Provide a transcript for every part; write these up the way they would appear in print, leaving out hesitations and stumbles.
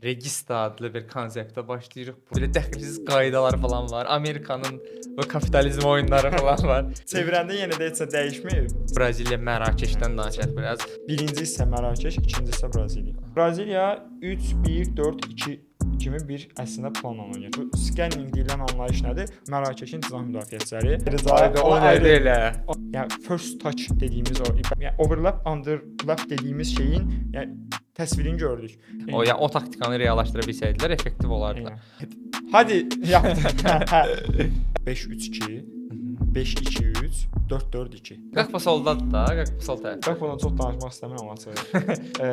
Regista adlı bir konseptə başlayırıq. Böyle dəxilsiz qaydalar falan var. Amerikanın və kapitalizm oyunları falan var. Çevirəndə yenə də heç nə dəyişməyib. Braziliya Mərakeşdən danışaq biraz. Birinci hissə Mərakeş, ikinci hissə Braziliya. Braziliya 3-1-4-2 kimi bir əslində plan oynayır. Bu scanning deyilən anlayış nədir? Mərakeşin cizah müdafiəçiləri. O nədir elə? Yəni first touch dediyimiz o, yəni overlap, underlap dediyimiz şeyin, yəni təsvirini gördük. O ya o taktikanı reallaşdıra bilsəydilər effektiv olardı. Yəni. Hadi yapdıq. 5-3-2, 5-2-3, 4-4-2. Qaqpa soldadır da, qaqpa sol tərəf. Bax bundan çox danışmaq istəmirəm açığı.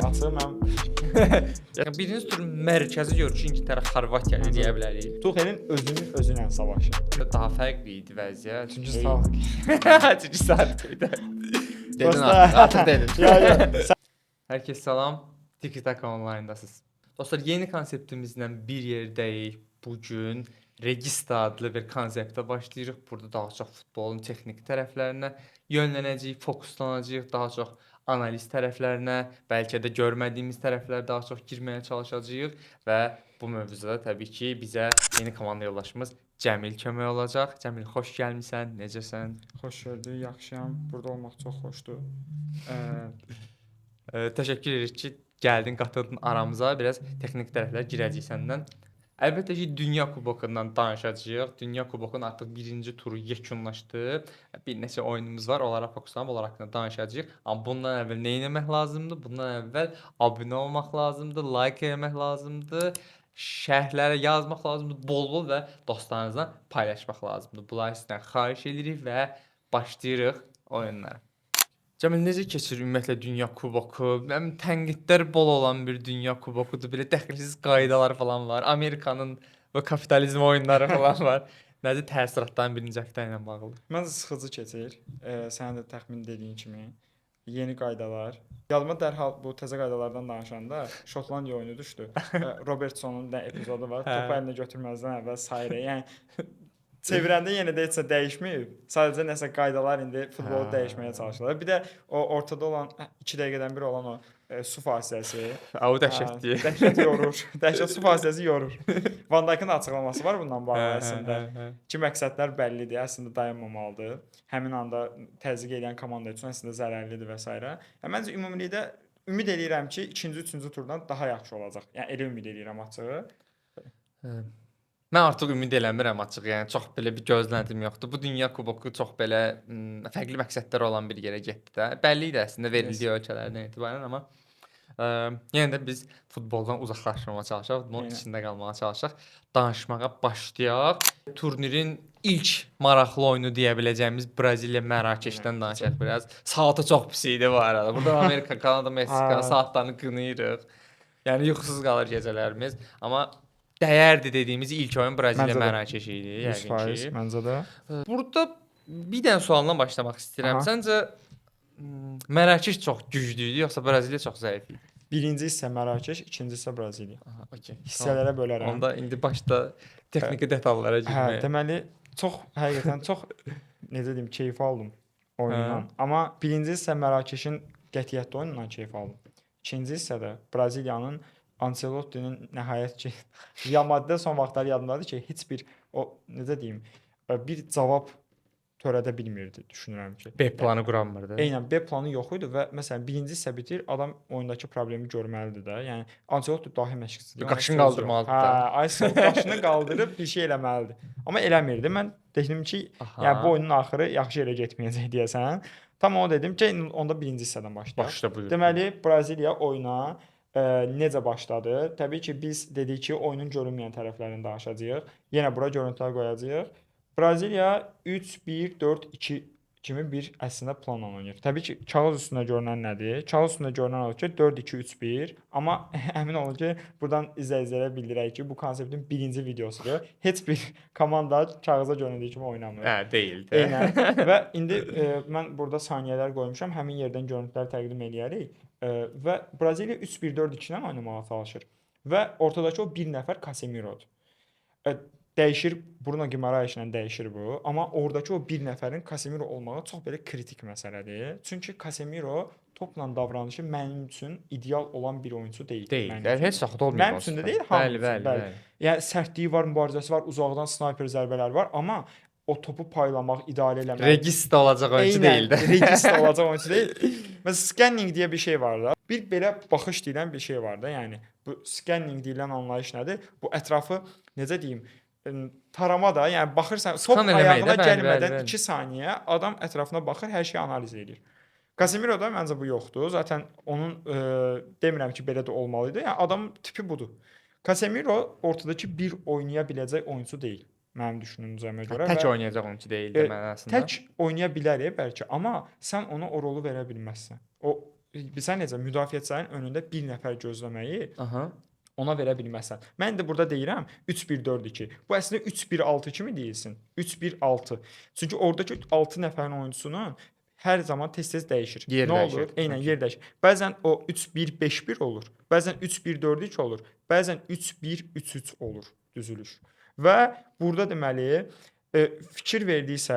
Açığı mən Yəni birinci tur mərkəzi görüşü İngiltərə Xorvatiya ilə deyə bilərik. Tuxelin özünün ən savaşı. Daha fərqli idi vəziyyət. Çünki sağlık. Çünki saat idi. Dedin Dosta- artıq dedin. Ya. Hər kəs salam. TikTok onlayndasınız. Dostlar, yeni konseptimizlə bir yerdəyik. Bugün Regista adlı bir konseptə başlayırıq. Burada daha çox futbolun texniki tərəflərinə yönlənəcəyik, fokuslanacağıq, daha çox analiz tərəflərinə, bəlkə də görmədiyimiz tərəflərə daha çox girməyə çalışacağıq və bu mövzuda təbii ki, bizə yeni komanda yoldaşımız Cəmil kömək olacaq. Cəmil, xoş gəlmisən. Necəsən? Xoş gördük, yaxşıyam. Burada olmaq çox xoşdur. Təşəkkür edirik ki, gəldin, qatıldın aramıza. Biraz texniki tərəflərə girəcəyik səndən. Əlbəttə ki, Dünya Kubokundan danışacağıq. Dünya Kubokunun artıq birinci turu yekunlaşdı. Bir neçə oyunumuz var, onlara fokuslanıb onlar haqqında danışacağıq. Amma bundan əvvəl nə etmək lazımdır? Bundan əvvəl abunə olmaq lazımdır, like etmək lazımdır, şərhlərə yazmaq lazımdır, bol-bol və dostlarınızla paylaşmaq lazımdır. Bunları sizdən xahiş edirik və başlayırıq oyunlara. Cəmil, necə keçir ümumiyyətlə Dünya Kuboku? Mənim tənqidlər bol olan bir Dünya Kubokudur. Belə dəxilsiz qaydalar falan var. Amerikanın və kapitalizm oyunları falan var. Necə təəssüratların birinci həftə ilə bağlı? Məncə sıxıcı keçir. Sənin də təxmin dediyin kimi. Yeni qaydalar. Yadıma dərhal bu təzə qaydalardan danışanda Şotlandiya oyunu düşdü. Robertsonun da epizodu var. Topu əlinə götürməzdən əvvəl sayır. Yəni çevirəndə yenə də heç nə dəyişməyib. Sadəcə nəsə qaydalar indi futbolu dəyişməyə çalışırlar. Bir də o ortada olan 2 dəqiqədən bir olan o su fasiləsi. O dəhşətdir. Dəhşət yorur. Dəhşət su fasiləsi yorur. Van Dijk'ın açıqlaması var bundan bağlı əslində. Ki məqsədlər bəllidir, əslində dayanmamalıdır. Həmin anda təzyiq edən komanda üçün əslində zərərlidir və s. Yəni məncə ümumilikdə ümid eləyirəm ki, 2-ci, 3-cü turdan daha yaxşı olacaq. Yəni elə ümid eləyirəm açığı. Mən artıq ümid eləmirəm açıq. Yəni çox belə bir gözləntim yoxdur. Bu Dünya Kuboku çox belə fərqli məqsədləri olan bir yerə getdi də. Bəlli idi əslində verildiyi ölkələrdən etibarən, amma yenə də biz futboldan uzaqlaşmamağa çalışaq, futbolun içində qalmağa çalışaq. Danışmağa başlayaq. Turnirin ilk maraqlı oyunu deyə biləcəyimiz Braziliya Mərakeşdən danışaq biraz. Saatı çox pis idi bu arada. Burada Amerika, Kanada, Meksika saatlarını qınayırıq. Yəni yuxusuz qalır gecələrimiz, amma dəyərdi dediyimiz ilk oyun Braziliya Mərakeş idi, yəqin ki. Məncə də. Burada bir dənə sualla başlamaq istəyirəm. Səncə Mərakeş çox güclü idi, yoxsa Braziliya çox zəif idi? Birinci hissə Mərakeş, ikinci hissə Braziliya. Okay. Hissələrə bölərəm. Onda indi başda texniki detallara girməyə. Deməli həqiqətən çox necə deyim, keyif aldım oyundan. Amma birinci hissə Mərakeşin qətiyyətli oyunundan keyif aldım. İkinci hissədə Braziliyanın Ancelotti'nin nəhayət ki Yamaddə son vaxtlar yadımdadır ki, heç bir o necə deyim, bir cavab törədə bilmirdi, düşünürəm ki. B planı quranmırdı. Eynən B planı yox idi və məsələn birinci hissə bitir, adam oyundakı problemi görməlidir də. Yəni Ancelotti dahi məşqçidir. Qaşını qaldırmalıdır da. Ayso qaşını qaldırıb bir şey eləməlidir. Amma eləmirdi. Mən dedim ki, yəni bu oyunun axırı yaxşı yerə getməyəcək deyəsən. Tam onu dedim ki, onda birinci hissədən başlayaq. Başla buyur. Deməli Braziliya oyuna necə başladı? Təbii ki, biz dedik ki, oyunun görünməyən tərəflərini danışacağıq. Yenə bura görüntülər qoyacağıq. Braziliya 3-1-4-2 kimi bir əslində plan oynayır. Təbii ki, kağız üstündə görünən nədir? Kağız üstündə görünən odur ki, 4-2-3-1. Amma əmin olun ki, buradan izləyicilərə bildirək ki, bu konseptin birinci videosudur. Heç bir komanda kağıza göründüyü kimi oynamır. Deyildi. Eynən. Və indi mən burada saniyələr qoymuşam. Həmin yerdən görüntülər təqdim eləyərik. Və Braziliya 3-1-4-2-dən oynamağa çalışır. Və ortadakı o bir nəfər Casemiro'dur. dəyişir, Bruno Guimaraes ilə dəyişir bu. Amma oradakı o bir nəfərin Casemiro olmağı çox belə kritik məsələdir. Çünki Casemiro topla davranışı mənim üçün ideal olan bir oyunçu deyil. Deyil. Mənim Yəni üçün. heç vaxt olmayıb Mənim onsuz üçün də da. deyil, hamı Bəli, üçün. bəli, Bəli. bəli. Yəni sərtliyi var, mübarizəsi var, uzaqdan snayper zərbələri var, amma o topu paylamaq, idarə eləmək, Regista olacaq oyunçu deyil də. regista olacaq oyunçu deyil. Məsələn, scanning deyə bir şey var da. Bir belə baxış deyilən bir şey var da. Yəni bu scanning deyilən anlayış nədir? Bu ətrafı necə deyim, tarama da, yəni baxırsan, top Skan eləmək ayağına də, bəli, gəlmədən bəli, bəli. 2 saniyə adam ətrafına baxır, hər şeyi analiz edir. Casemiro'da məncə bu yoxdur. Zaten onun demirəm ki, belə də olmalı idi. Yəni adamın tipi budur. Casemiro ortadakı bir oynaya biləcək oyunçu deyil mənim düşüncəmə görə. Tək Və oynayacaq oyunçu deyil də mənasında. tək oynaya bilər bəlkə, amma sən ona o rolu verə bilməzsən. O bilirsən necə müdafiəçilərin önündə bir nəfər gözləməyi Aha. ona verə bilməzsən. Mən də burada deyirəm 3-1-4-2. Bu əslində 3-1-6 kimi deyilsin. 3-1-6. Çünki oradakı 6 nəfərin oyunçusunun hər zaman tez-tez dəyişir. Yer Nə dəyişir. olur? Eynən yer dəyişir. Bəzən o 3-1-5-1 olur. Bəzən 3-1-4-3 olur. Bəzən 3-1-3-3 olur düzülüş. Və burada deməli fikir verdiksə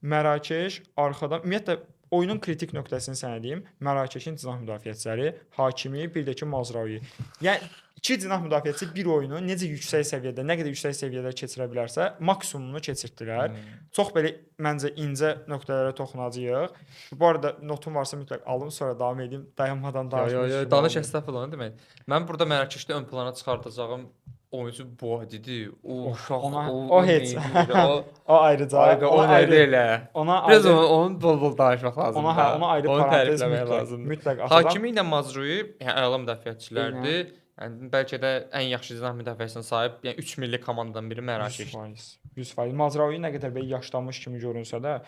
Mərakeş arxadan ümumiyyətlə oyunun kritik nöqtəsini sənə deyim. Mərakeşin cinah müdafiəçiləri, Hakimi, bir də ki Mazraoui. Yəni iki cinah müdafiəçisi bir oyunu necə yüksək səviyyədə, nə qədər yüksək səviyyədə keçirə bilərsə, maksimumunu keçirtdilər. Çox belə məncə incə nöqtələrə toxunacağıq. Bu arada notum varsa mütləq alım, sonra davam edeyim. Dayanmadan danışmaq. Danış əstəğfurullah demək. Mən burada Mərakeşdə ön plana çıxardacağım oyuncu Boadidir. O uşaq, o heç. O ayrıca. O nədir elə? Ona Biraz ayrı onu bol-bol danışmaq lazımdır. ona ayrı Onu parantez tərifləmək lazımdır. mütləq açacağam. Hakimi ilə Mazrui, yəni əla müdafiəçilərdir. Yəni bəlkə də ən yaxşı cinah müdafiəçisinə sahib, yəni 3 milli komandadan biri Mərakeş. 100%. Mazraoui nə qədər belə yaşlanmış kimi görünsə də,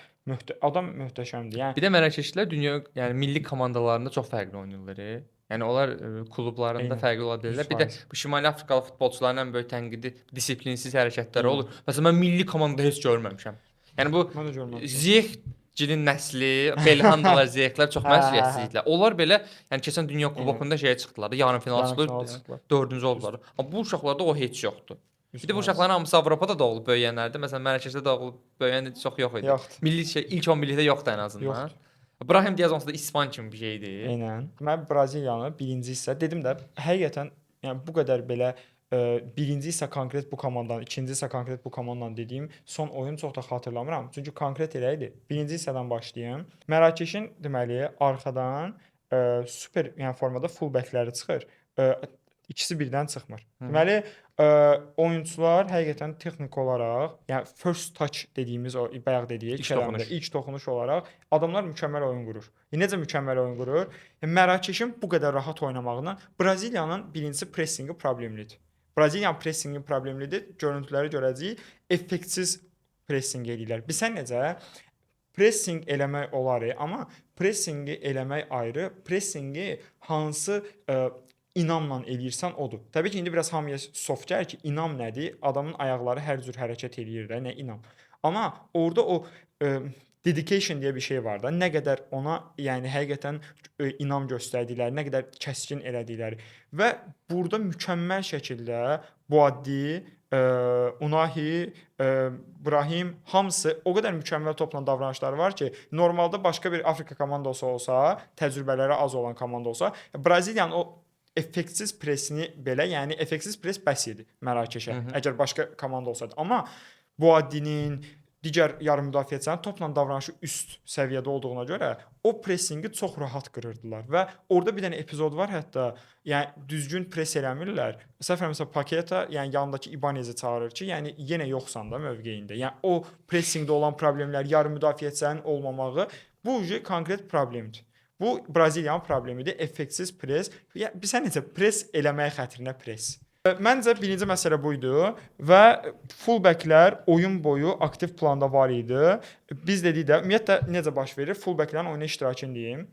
adam möhtəşəmdir. Yəni Bir də Mərakeşlilər dünya, yəni milli komandalarında çox fərqli oynayırlar. Yəni onlar klublarında Eynən. fərqli ola bilərlər. Bir də 100%. bu Şimali Afrikalı futbolçuların ən böyük tənqidi disiplinsiz hərəkətləri olur. Məsələn mən milli komandada heç görməmişəm. Yəni bu mən də görmürəm. Ziyech'cinin nəsli, Belhandalar, Ziyech'lər çox məsuliyyətsiz idilər. Onlar belə, yəni keçən Dünya Kubokunda şeyə çıxdılar da, yarımfinala çıxdılar, 4-cü oldular. Amma bu uşaqlarda o heç yoxdur. Bir də bu uşaqların hamısı Avropada doğulub böyüyənlərdir. Məsələn Mərakeşdə doğulub böyüyən çox yox idi. Yoxdur. Milli ilk 11-likdə yoxdur ən azından. Yoxdur. Brahim Diaz onsuz da İspan kimi bir şeydir. Eynən. Mən Braziliyanı birinci hissə dedim də, həqiqətən yəni bu qədər belə birinci hissə konkret bu komandanın, ikinci hissə konkret bu komandanın dediyim son oyun çox da xatırlamıram. Çünki konkret elə idi. Birinci hissədən başlayım. Mərakeşin deməli arxadan super yəni formada fullbackləri çıxır. İkisi birdən çıxmır. Deməli oyunçular həqiqətən texnik olaraq, yəni first touch dediyimiz o bayaq dediyik kələmdə ilk toxunuş olaraq adamlar mükəmməl oyun qurur. Necə mükəmməl oyun qurur? Mərakeşin bu qədər rahat oynamağından Braziliyanın birincisi pressingi problemlidir. Braziliyanın pressingi problemlidir. Görüntüləri görəcəyik. Effektsiz pressing edirlər. Bilsən necə? Pressing eləmək olar, amma pressingi eləmək ayrı, pressingi hansı inamla eləyirsən odur. Təbii ki, indi biraz hamıya soft gəlir ki, inam nədir? Adamın ayaqları hər cür hərəkət eləyir də, nə inam. Amma orada o dedication deyə bir şey var da, nə qədər ona, yəni həqiqətən inam göstərdikləri, nə qədər kəskin elədikləri və burada mükəmməl şəkildə Boadi, Unahi, Brahim hamısı o qədər mükəmməl topla davranışları var ki, normalda başqa bir Afrika komandası olsa, təcrübələri az olan komanda olsa, Braziliyanın o effektsiz presini belə, yəni effektsiz pres bəs idi Mərakeşə. Əgər başqa komanda olsaydı. Amma Boadinin digər yarım müdafiəçilərin topla davranışı üst səviyyədə olduğuna görə o pressingi çox rahat qırırdılar və orada bir dənə epizod var hətta, yəni düzgün pres eləmirlər. Səhv eləmirəmsə Paketa, yəni yanındakı İbanezi çağırır ki, yəni yenə yoxsan da mövqeyində. Yəni o pressingdə olan problemlər, yarım müdafiəçilərin olmamağı bu konkret problemdir. Bu Braziliyanın problemidir, effektsiz pres. Bilsən necə pres eləmək xətrinə pres. Məncə birinci məsələ bu idi və fullbacklər oyun boyu aktiv planda var idi. Biz dedik də ümumiyyətlə necə baş verir? Fullbacklərin oyuna iştirakını deyim.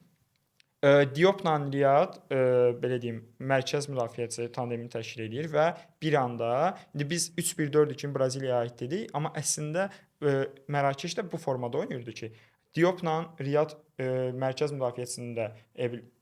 Diopla Riyad belə deyim, mərkəz müdafiəçi tandemini təşkil edir və bir anda indi biz 3-1-4 üçün Braziliyaya aid dedik, amma əslində Mərakeş də bu formada oynayırdı ki, Diopla Riyad mərkəz müdafiəsində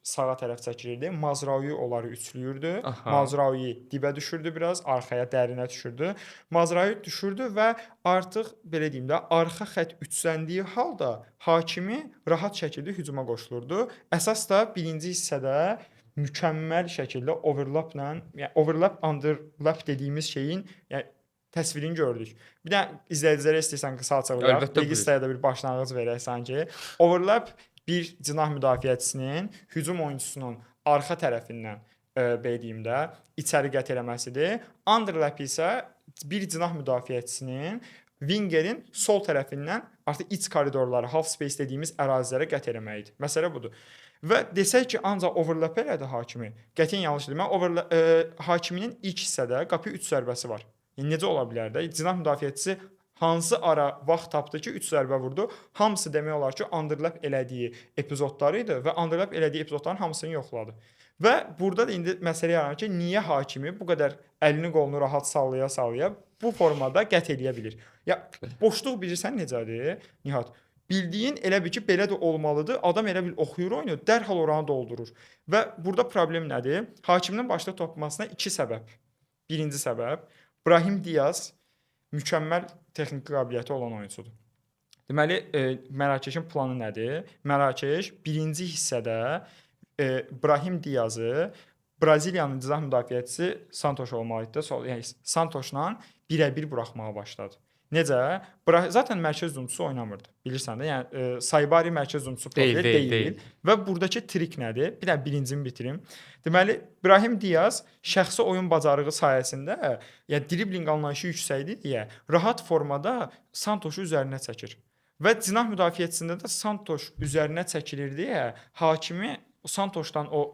sağa tərəf çəkilirdi. Mazraoui onları üçlüyürdü. Aha. Mazraoui dibə düşürdü biraz, arxaya dərinə düşürdü. Mazraoui düşürdü və artıq belə deyim də, arxa xətt üçləndiyi halda Hakimi rahat şəkildə hücuma qoşulurdu. Əsas da birinci hissədə mükəmməl şəkildə overlapla, yəni overlap underlap dediyimiz şeyin, yəni təsvirini gördük. Bir də izləyicilərə istəyirsən qısa açıqlayaq. Əlbəttə, buyur. Registaya da bir başlanğıc verək sanki. Overlap bir cinah müdafiəçisinin hücum oyunçusunun arxa tərəfindən belə deyim də içəri qət eləməsidir. Underlap isə bir cinah müdafiəçisinin wingerin sol tərəfindən artıq iç koridorları, half space dediyimiz ərazilərə qət eləməyidir. Məsələ budur. Və desək ki, ancaq overlap elədi Hakimi. Qətiyyən yanlış dedim. Hakiminin ilk hissədə qapı 3 zərbəsi var. Yəni, necə ola bilər də? Cinah müdafiəçisi hansı ara vaxt tapdı ki, 3 zərbə vurdu? Hamısı demək olar ki, underlap elədiyi epizodları idi və underlap elədiyi epizodların hamısını yoxladı. Və burada da indi məsələ yaranır ki, niyə Hakimi bu qədər əlini qolunu rahat sallaya-sallaya bu formada qət eləyə bilir? Ya boşluq bilirsən necədir? Nihat, bildiyin elə bil ki, belə də olmalıdır. Adam elə bil oxuyur oyunu, dərhal oranı doldurur. Və burada problem nədir? Hakiminin başlıq tapmasına 2 səbəb. Birinci səbəb, Brahim Diaz mükəmməl texniki qabiliyyəti olan oyunçudur. Deməli, Mərakeşin planı nədir? Mərakeş birinci hissədə Brahim Diazı Braziliyanın cinah müdafiəçisi Santos olmalıdır. Yəni Santosla birə-bir buraxmağa başladı. Necə? Zaten mərkəz hücumçusu oynamırdı. Bilirsən də, yəni Saibari mərkəz hücumçusu profili deyil. Və buradakı trik nədir? Bir də birincini bitirim. Deməli, Brahim Diaz şəxsi oyun bacarığı sayəsində, yəni dribling anlayışı yüksəkdir deyə rahat formada Santosu üzərinə çəkir. Və cinah müdafiəçisində də Santos üzərinə çəkilir deyə Hakimi Santosdan o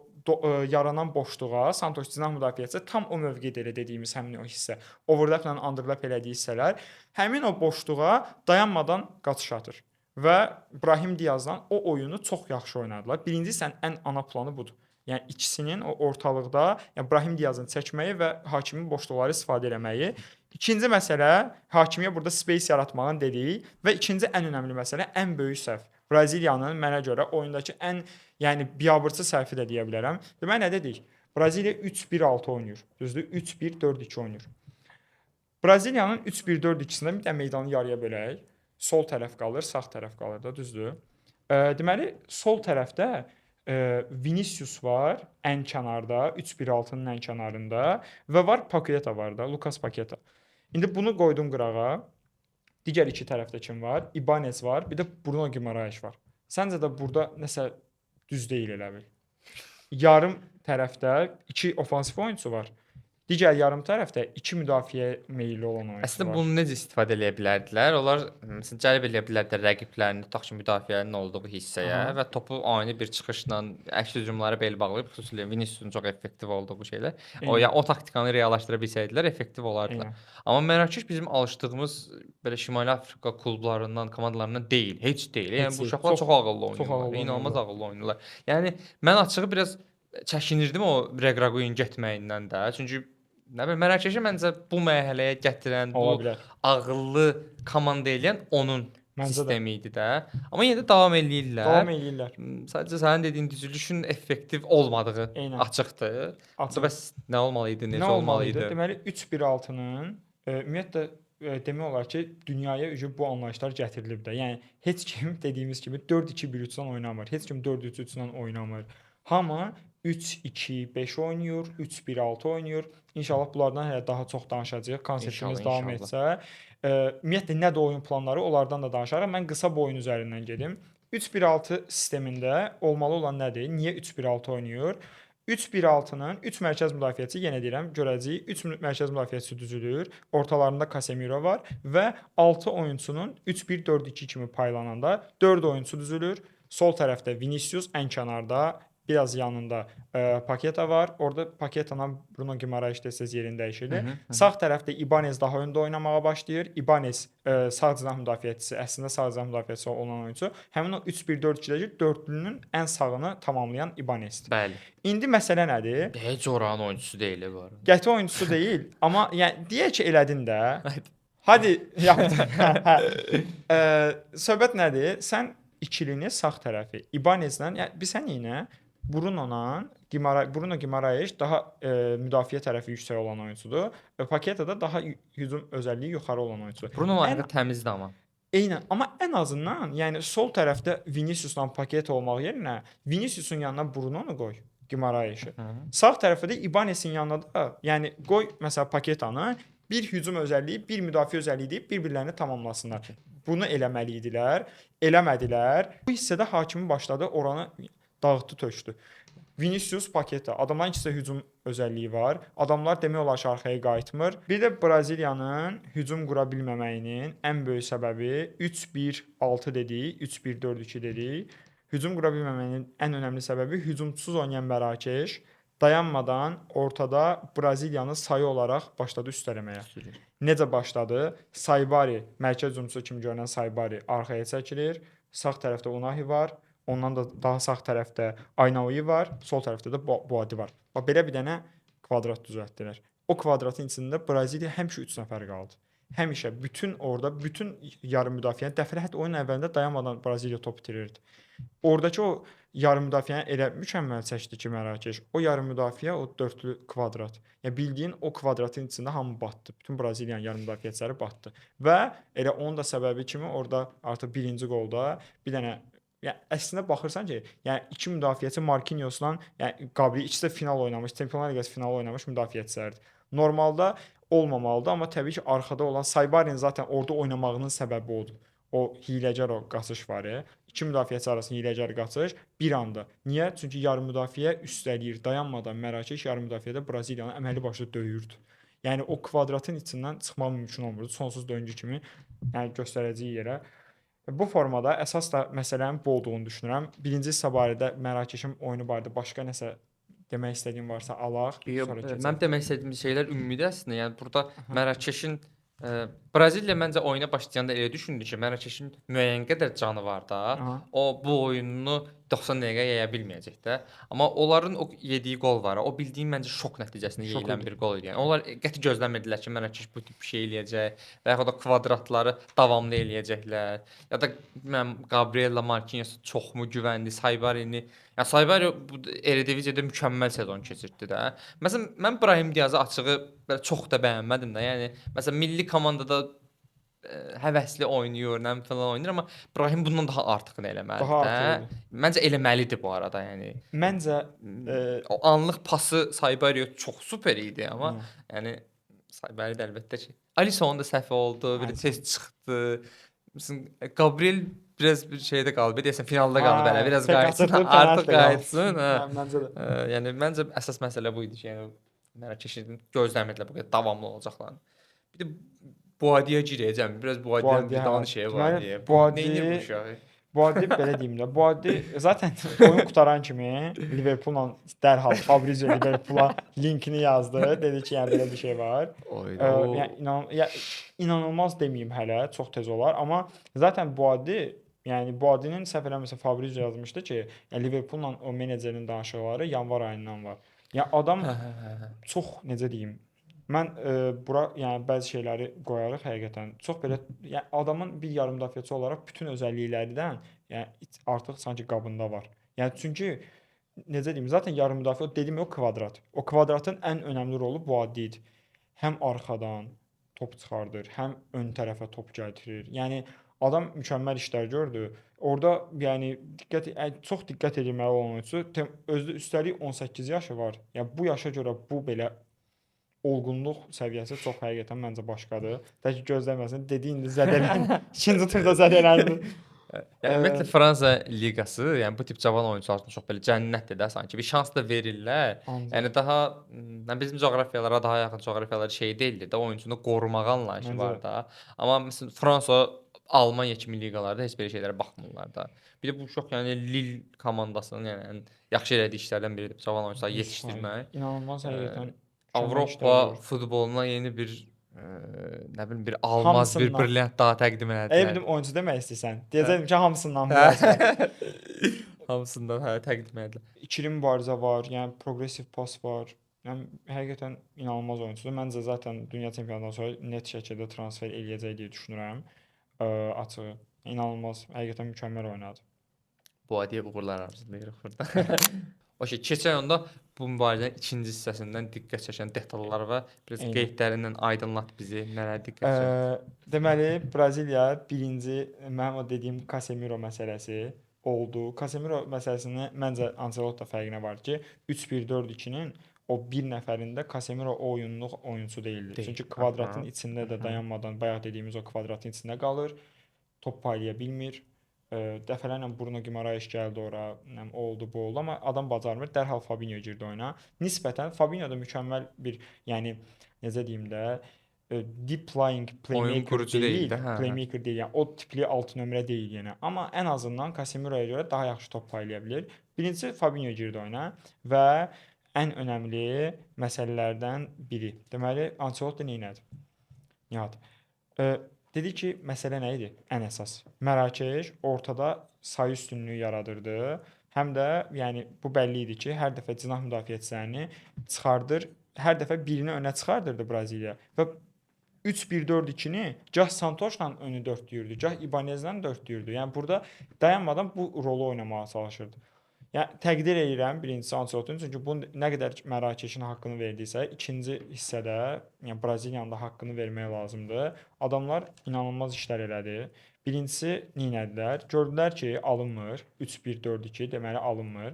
yaranan boşluğa, Santos cinah müdafiəçisi tam o mövqedə elə dediyimiz həmin o hissə, overlapla underlap elədiyi hissələr, həmin o boşluğa dayanmadan qaçış atır. Və Brahim Diazdan o oyunu çox yaxşı oynadılar. Birinci hissənin ən ana planı budur. Yəni ikisinin o ortalıqda, yəni Brahim Diazın çəkməyi və Hakimin boşluqları istifadə eləməyi. İkinci məsələ, Hakimiyə burada space yaratmağın dediyi və ikinci ən önəmli məsələ, ən böyük səhv. Braziliyanın mənə görə oyundakı ən, yəni biabırçı səhvi də deyə bilərəm. Deməli nə dedik? Braziliya 3-1-6 oynayır. Düzdür? 3-1-4-2 oynayır. Braziliyanın 3-1-4-2-sində bir də meydanı yarıya bölək. Sol tərəf qalır, sağ tərəf qalır da, düzdür? Deməli, sol tərəfdə Vinicius var ən kənarda, 3-1-6-nın ən kənarında və var Paqueta var da, Lucas Paqueta. İndi bunu qoydum qırağa. Digər iki tərəfdə kim var? Ibanez var, bir də Bruno Guimaraes var. Səncə də burada nəsə düz deyil elə bil. Yarım tərəfdə 2 ofansif oyunçu var. Digər yarım tərəfdə 2 müdafiə meyilli olan oyunçu Əslində var. bunu necə istifadə edə bilərdilər? Onlar məsələn cəlb edə bilərdilər rəqiblərini tutaq ki, müdafiənin olduğu hissəyə və topu ani bir çıxışla əks hücumlara bel bağlayıb, xüsusilə Viniciusun çox effektiv olduğu şeylər. Yəni o taktikanı reallaşdıra bilsəydilər effektiv olardılar. Amma Mərakeş bizim alışdığımız belə Şimali Afrika klublarından, komandalarından deyil, heç deyil. Yəni bu uşaqlar çox ağıllı oynayırlar, inanılmaz ağıllı oynayırlar. Yəni mən açığı biraz çəkinirdim o Regraguin getməyindən də. Çünki nə bilim Mərakeşi məncə bu mərhələyə gətirən, bu ağıllı komanda eləyən onun sistemi idi də. Amma yenə də davam eləyirlər. Davam eləyirlər. Sadəcə sənin dediyin düzülüşün effektiv olmadığı açıqdır. Bəs nə olmalı idi, necə olmalı idi? Deməli 3-1-6-nın ümumiyyətlə demək olar ki, dünyaya bu anlayışlar gətirilib də. Yəni heç kim dediyimiz kimi 4-2-1-3-dən oynamır. Heç kim 4-3-3-dən oynamır. Hamı 3-2-5 oynayır, 3-1-6 oynayır. İnşallah bunlardan hələ daha çox danışacağıq. Konseptimiz davam etsə. Ümumiyyətlə nə də oyun planları, onlardan da danışarıq. Mən qısa bu oyun üzərindən gedim. 3-1-6 sistemində olmalı olan nədir? Niyə 3-1-6 oynayır? 3-1-6-nın 3 mərkəz müdafiəçisi, yenə deyirəm, görəcəyik. 3 mərkəz müdafiəçisi düzülür. Ortalarında Casemiro var və 6 oyunçunun 3-1-4-2 kimi paylananda 4 oyunçu düzülür. Sol tərəfdə Vinicius, ən kənarda biraz yanında Paqueta var. Orada Paqueta'la Bruno Guimaraes desəz yerini dəyişirdi. Sağ tərəfdə Ibanez daha öndə oynamağa başlayır. Ibanez sağ cinah müdafiəçisi, əslində sağ cinah müdafiəçisi olan oyunçu. Həmin o 3-1-4-2-dəki dördlünün ən sağını tamamlayan Ibanezdir. Bəli. İndi məsələ nədir? Heç oranın oyunçusu deyil bu arada. Qəti oyunçusu deyil, amma yəni deyək ki, elədin də. Hadi yapdın. Söhbət nədir? Sən ikilini sağ tərəfi İbanezlə, yəni bir səniyinə Bruno Guimaraes daha müdafiə tərəfi yüksək olan oyunçudur. Paketa da daha hücum özəlliyi yuxarı olan oyunçudur. Bruno Mars təmizdir amma. Eynən, amma ən azından, yəni sol tərəfdə Viniciusla Paketa olmaq yerinə Viniciusun yanına Brunonu qoy, Guimaraesi. Sağ tərəfdə də Ibanesin yanına da, yəni qoy məsələn Paketanı, bir hücum özəlliyi, bir müdafiə özəlliyi deyib bir-birlərini tamamlasınlar. Bunu eləməli idilər, eləmədilər. Bu hissədə hakimi başladı oranı dağıtdı, tökdü. Vinicius Paketa. Adamların ikisi də hücum özəlliyi var. Adamlar demək olar ki, arxaya qayıtmır. Bir də Braziliyanın hücum qura bilməməyinin ən böyük səbəbi 3-1-6 dedik, 3-1-4-2 dedik. Hücum qura bilməməyinin ən önəmli səbəbi hücumsuz oynayan Mərakeş dayanmadan ortada Braziliyanı sayı olaraq başladı üstələməyə. Necə başladı? Saibari, mərkəz hücumçusu kimi görünən Saibari arxaya çəkilir. Sağ tərəfdə Unahi var. Ondan da daha sağ tərəfdə Aynaoui var, sol tərəfdə də Boadi var. Bax belə bir dənə kvadrat düzəltdilər. O kvadratın içində Braziliya həmişə 3 nəfər qaldı. Həmişə bütün yarım müdafiəni dəfələrlə oyun əvvəlində dayanmadan Braziliya top itirirdi. Oradakı o yarım müdafiəni elə mükəmməl çəkdi ki, Mərakeş. O yarım müdafiə, o dördlü kvadrat. Yəni bildiyin o kvadratın içində hamı batdı. Bütün Braziliyanın yarım müdafiəçiləri batdı. Və elə onun da səbəbi kimi orada artıq birinci qolda bir dənə, yəni əslində baxırsan ki, yəni iki müdafiəçi Marquinhosla, yəni Gabriel ikisi də final oynamış, Çempionlar Liqası finalı oynamış müdafiəçilərdir. Normalda olmamalıdır, amma təbii ki, arxada olan Saybarin zaten orada oynamağının səbəbi odur. O hiyləgər o qaçış var ya. İki müdafiəçi arasında hiyləgər qaçış bir anda. Niyə? Çünki yarım müdafiə üstələyir, dayanmadan Mərakeş yarım müdafiədə Braziliyanı əməli başlı döyürdü. Yəni o kvadratın içindən çıxmaq mümkün olmurdu. Sonsuz döngü kimi, yəni göstərəcəyi yerə. Bu formada əsas da məsələnin bu olduğunu düşünürəm. Birinci hissə barədə Mərakeşin oyunu barədə başqa nəsə demək istədiyim varsa alaq, sonra keçək. Mənim demək istədiyim şeylər ümumi əslində. Yəni burada Mərakeşin Braziliya məncə oyuna başlayanda elə düşündü ki, Mərakeşin müəyyən qədər canı var da. O bu oyununu 90 dəqiqə yaya bilməyəcək də. Amma onların o yediyi qol var. O bildiyim məncə şok nəticəsində yeyilən bir qol idi. Yəni onlar qəti gözləmirdilər ki, Mərakeş bu tip bir şey eləyəcək və yaxud da kvadratları davamlı eləyəcəklər. Ya da mən Gabriela Marquinhos çoxmu güvəndi, Saybarini. Ya Saybari bu Eredivisiya-da mükəmməl sezon keçirtdi də. Məsələn, mən Brahim Diazı açığı belə çox da bəyənmədim də. Yəni məsələn milli komandada həvəsli oynayır, nə falan oynayır, amma Brahim bundan daha artıqını eləməlidir. Daha artıq. Məncə eləməlidir bu arada, yəni. Məncə o anlıq pası Saybari çox super idi, amma yəni Saybari də əlbəttə ki Alissonun da səhvi oldu, bir tez çıxdı. Məsələn Gabriel biraz bir şeydə qaldı. Deyəsən finalda qaldı belə. Biraz qayıtsın, artıq qayıtsın. Məncə də. Yəni məncə əsas məsələ bu idi ki, yəni Mərakeşin gözləmirdilər bu qədər davamlı olacaqlarını. Bir də Boadiyə girəcəm. Biraz Boadiyyənin bir danışığı var deyə. Neyini bu uşaq? Boadi belə deyim də. Boadi zaten oyun qutaran kimi Liverpoolla dərhal Fabrizio Liverpoola linkini yazdı. Dedi ki, yəni belə bir şey var. Yəni inanılmaz deməyim hələ, çox tez olar, amma zaten Boadi, yəni Boadinin səhv eləmirəmsə Fabrizio yazmışdı ki, yəni Liverpoolla o menecerinin danışıqları yanvar ayından var. Yəni adam çox necə deyim, mən bura yəni bəzi şeyləri qoyarıq həqiqətən. Çox belə yəni adamın bir yarım müdafiəçi olaraq bütün özəlliklərindən yəni artıq sanki qabında var. Yəni çünki necə deyim, zaten yarım müdafiə dedim o kvadrat. O kvadratın ən önəmli rolu Boadi idi. Həm arxadan top çıxardır, həm ön tərəfə top gətirir. Yəni adam mükəmməl işlər gördü. Orada yəni çox diqqət edilməli olan oyunçu özü üstəlik 18 yaşı var. Yəni bu yaşa görə bu belə olğunluq səviyyəsi çox həqiqətən məncə başqadır. Tək gözləməsin. Dedi indi zədələn. İkinci turda zədələndi. Yəni ümumiyyətlə Fransa liqası, yəni bu tip cavan oyunçular üçün çox belə cənnətdir də sanki. Bir şans da verirlər. Yəni daha bizim coğrafiyalara daha yaxın coğrafiyalar şey deyildi də, oyunçunu qorumağa anlayışı var da. Amma məsələn Fransa, Almaniya kimi liqalarda heç belə şeylərə baxmırlar da. Bir də bu uşaq yəni Lille komandasının yəni yaxşı elədiyi işlərdən biridir cavan oyunçuları yetişdirmək. İnanılmaz həqiqətən. Avropa futboluna yeni bir nə bilim bir almaz bir brilliant daha təqdim elədilər. Bildim oyunçu demək istəyirsən. Deyəcəm ki, hamısından biri. Hamısından təqdim elədilər. İkili mübarizə var, yəni progressiv pas var. Yəni həqiqətən inanılmaz oyunçudur. Məncə zaten dünya çempionatından sonra net şəkildə transfer eləyəcək deyə düşünürəm. Açığı inanılmaz, həqiqətən mükəmməl oynadı. Bu adiyə uğurlar arzulayırıq burada. O şey, keçən onda bu mübarizənin ikinci hissəsindən diqqət çəkən detallar və biraz Eyni. qeydlərindən aydınlat bizi, nələrə diqqət Ə, çəkir. deməli Braziliya birinci mənim o dediyim Casemiro məsələsi oldu. Casemiro məsələsində məncə Ancelotti fərqinə var ki, 3-1-4-2-nin o bir nəfərində Casemiro o oyunluq oyunçu deyildi. Deyil. Çünki kvadratın Aha. içində də Aha. dayanmadan bayaq dediyimiz o kvadratın içində qalır. Top paylaya bilmir. Dəfələrlə Bruno Guimaraes gəldi ora, nə bilim, o oldu, bu oldu, amma adam bacarmır. Dərhal Fabinho girdi oyuna. Nisbətən Fabinho da mükəmməl bir, yəni necə deyim də, deep lying Oyun playmaker qurucu deyil deyil, də, hə. playmaker deyil. Yəni o tipli 6 nömrə deyil yenə. Amma ən azından Casemiro'ya görə daha yaxşı top paylaya bilir. Birincisi Fabinho girdi oyuna və ən önəmli məsələlərdən biri. Deməli Ancelotti nə etdi? Nihat. Dedi ki, məsələ nə idi? Ən əsas. Mərakeş ortada sayı üstünlüyü yaradırdı. Həm də yəni bu bəlli idi ki, hər dəfə cinah müdafiəçilərini çıxardır, hər dəfə birini önə çıxardırdı Braziliya və 3-1-4-2-ni gah Santosla önü dörtləyirdi, gah Ibanezlə dörtləyirdi. Yəni burada dayanmadan bu rolu oynamağa çalışırdı. Yəni təqdir edirəm birincisi Ancelottin, çünki bu nə qədər Mərakeşin haqqını verdiysə, ikinci hissədə, yəni Braziliyanın da haqqını vermək lazımdır. Adamlar inanılmaz işlər elədi. Birincisi nə etdilər? Gördülər ki, alınmır. 3-1-4-2 deməli alınmır.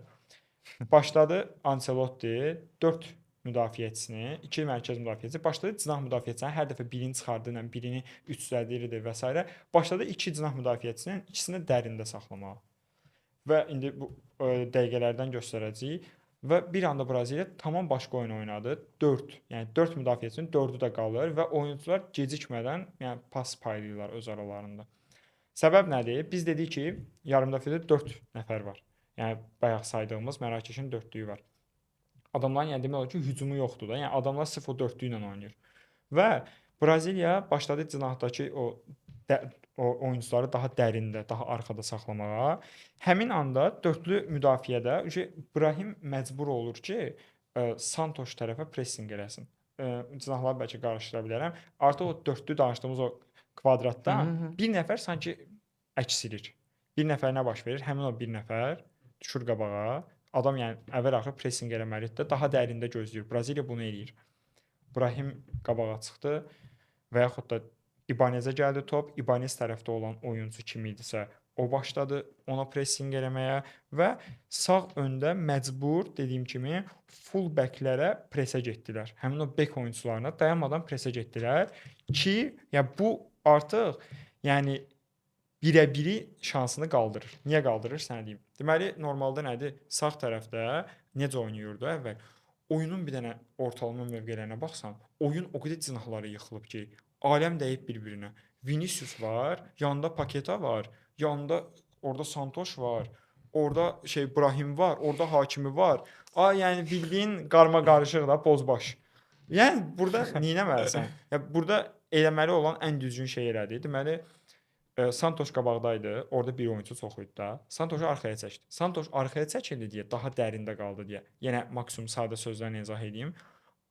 Başladı Ancelotti 4 müdafiəçisini, 2 mərkəz müdafiəçisi, başladı cinah müdafiəçisini hər dəfə birini çıxardı, ilə birini üstlədirdi və s. Başladı 2 cinah müdafiəçisinin ikisini dərində saxlamağa. Və indi bu dəqiqələrdən göstərəcəyik. Və bir anda Braziliya tamam başqa oyun oynadı. 4, yəni 4 müdafiəçinin 4-ü də qalır və oyunçular gecikmədən, yəni pas paylayırlar öz aralarında. Səbəb nədir? Biz dedik ki, yarım müdafiədə 4 nəfər var. Yəni bayaq saydığımız Mərakeşin 4-lüyü var. Adamların yəni demək olar ki, hücumu yoxdur da. Yəni adamlar sırf o 4-lü ilə oynayır. Və Braziliya başladı cinahdakı o oyunçuları daha dərində, daha arxada saxlamağa. Həmin anda 4-lü müdafiədə Brahim məcbur olur ki, Santos tərəfə pressing eləsin. Cinahları bəlkə qarışdıra bilərəm. Artıq o 4-lü danışdığımız o kvadratdan bir nəfər sanki əksilir. Bir nəfərinə baş verir. Həmin o bir nəfər düşür qabağa. Adam yəni əvvəl-axır pressing eləməlidir də, daha dərində gözləyir. Braziliya bunu eləyir. Brahim qabağa çıxdı və yaxud da İbanezə gəldi top. İbanez tərəfdə olan oyunçu kim idisə, o başladı ona pressing eləməyə və sağ öndə məcbur dediyim kimi full backlərə presə getdilər. Həmin o back oyunçularına dayanmadan presə getdilər ki, yəni bu artıq yəni birə-biri şansını qaldırır. Niyə qaldırır? Sənə deyim. Deməli, normalda nədir? Sağ tərəfdə necə oynayırdı əvvəl? Oyunun bir dənə ortalama mövqelərinə baxsan, oyun o qədər cinahları yıxılıb ki, aləm dəyib bir-birinə. Vinicius var, yanında Paketa var, yanında orada Santos var, orada Brahim var, orada Hakimi var. Yəni bildiyin qarma-qarışıq da bozbaş. Yəni burada neynəməlisən? Ya burada eləməli olan ən düzgün şey elədi. Deməli Santos qabaqdaydı. Orada bir oyunçu çox idi da. Santosu arxaya çəkdi. Santos arxaya çəkildi deyə daha dərində qaldı deyə. Yenə maksimum sadə sözlərlə izah edeyim.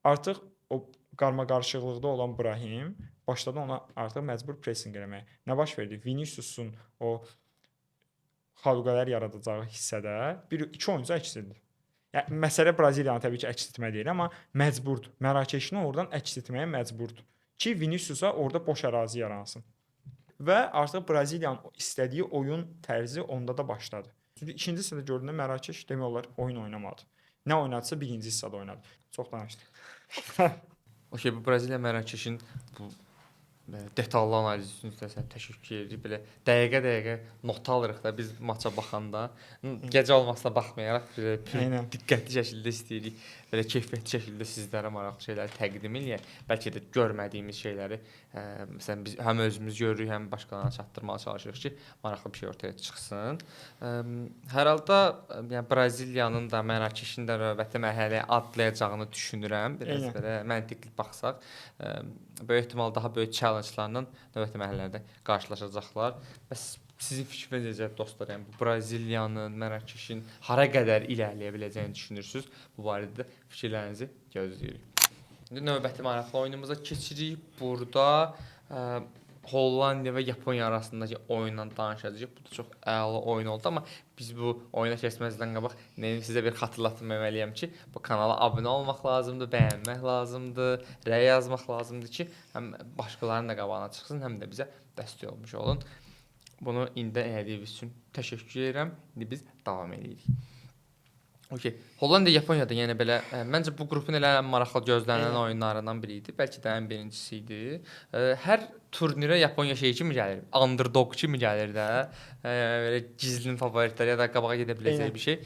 Artıq o qarma-qarışıqlıqda olan Brahim başladı ona artıq məcbur pressing eləməyə. Nə baş verdi? Viniciusun o xalqələr yaradacağı hissədə iki oyuncu əksildi. Yəni məsələ Braziliyanı təbii ki, əks etmə deyil, amma məcburdur. Mərakeşini oradan əks etməyə məcburdur ki, Viniciusa orada boş ərazi yaransın. Və artıq Braziliyanın istədiyi oyun tərzi onda da başladı. Çünki ikinci hissədə gördüyündə Mərakeş demək olar oyun oynamadı. Nə oynadısa birinci hissədə oynadı. Çox danışdım. Okey, bu Braziliya Mərakeşin bu detallı analiz üçün sizə təşəkkür edirik. Belə dəqiqə-dəqiqə not alırıq da biz maça baxanda. Gecə olmasına baxmayaraq belə diqqətli şəkildə istəyirik. Belə keyfiyyətli şəkildə sizlərə maraqlı şeyləri təqdim eləyək. Bəlkə də görmədiyimiz şeyləri məsələn biz həm özümüz görürük, həm başqalarına çatdırmağa çalışırıq ki, maraqlı bir şey ortaya çıxsın. Hər halda yəni Braziliyanın da Mərakeşin də növbəti mərhələyə adlayacağını düşünürəm. Biraz belə məntiqli baxsaq, böyük ehtimal daha böyük challenge-larla növbəti mərhələlərdə qarşılaşacaqlar. Və sizin fikriniz necədir dostlar? Yəni bu Braziliyanın, Mərakeşin hara qədər irəliləyə biləcəyini düşünürsüz? Bu barədə fikirlərinizi gözləyirik. İndi növbəti maraqlı oyunumuza keçirik. Burada Hollandiya və Yaponiya arasındakı oyundan danışacağıq. Bu da çox əla oyun oldu, amma biz bu oyuna keçməzdən qabaq sizə bir xatırlatma etməliyəm ki, bu kanala abunə olmaq lazımdır, bəyənmək lazımdır, rəy yazmaq lazımdır ki, həm başqalarının da qabağına çıxsın, həm də bizə dəstək olmuş olun. Bunu indi elədiyiniz üçün təşəkkür edirəm. İndi biz davam edirik. Okay. Hollandiya, Yaponiyada yəni belə məncə bu qrupun elə ən maraqlı gözlənilən oyunlarından biri idi. Bəlkə də ən birincisi idi. Hər turnirə Yaponiya şey kimi gəlir. Underdog kimi gəlir də. Belə gizlin favoritlər ya da qabağa gedə biləcək bir şey.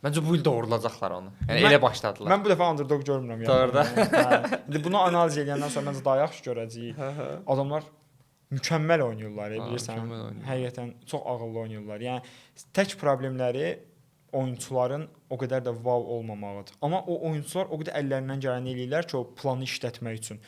Məncə bu il doğrulacaqlar onu. Yəni elə başladılar. Mən bu dəfə underdog görmürəm yəni. Doğrudan. İndi bunu analiz edəndən sonra məncə daha yaxşı görəcəyik. Adamlar mükəmməl oynayırlar, bilirsən. Həqiqətən çox ağıllı oynayırlar. Yəni tək problemləri oyunçuların o qədər də wow olmamağıdır. Amma o oyunçular o qədər əllərindən gələni eləyirlər ki, o planı işlətmək üçün.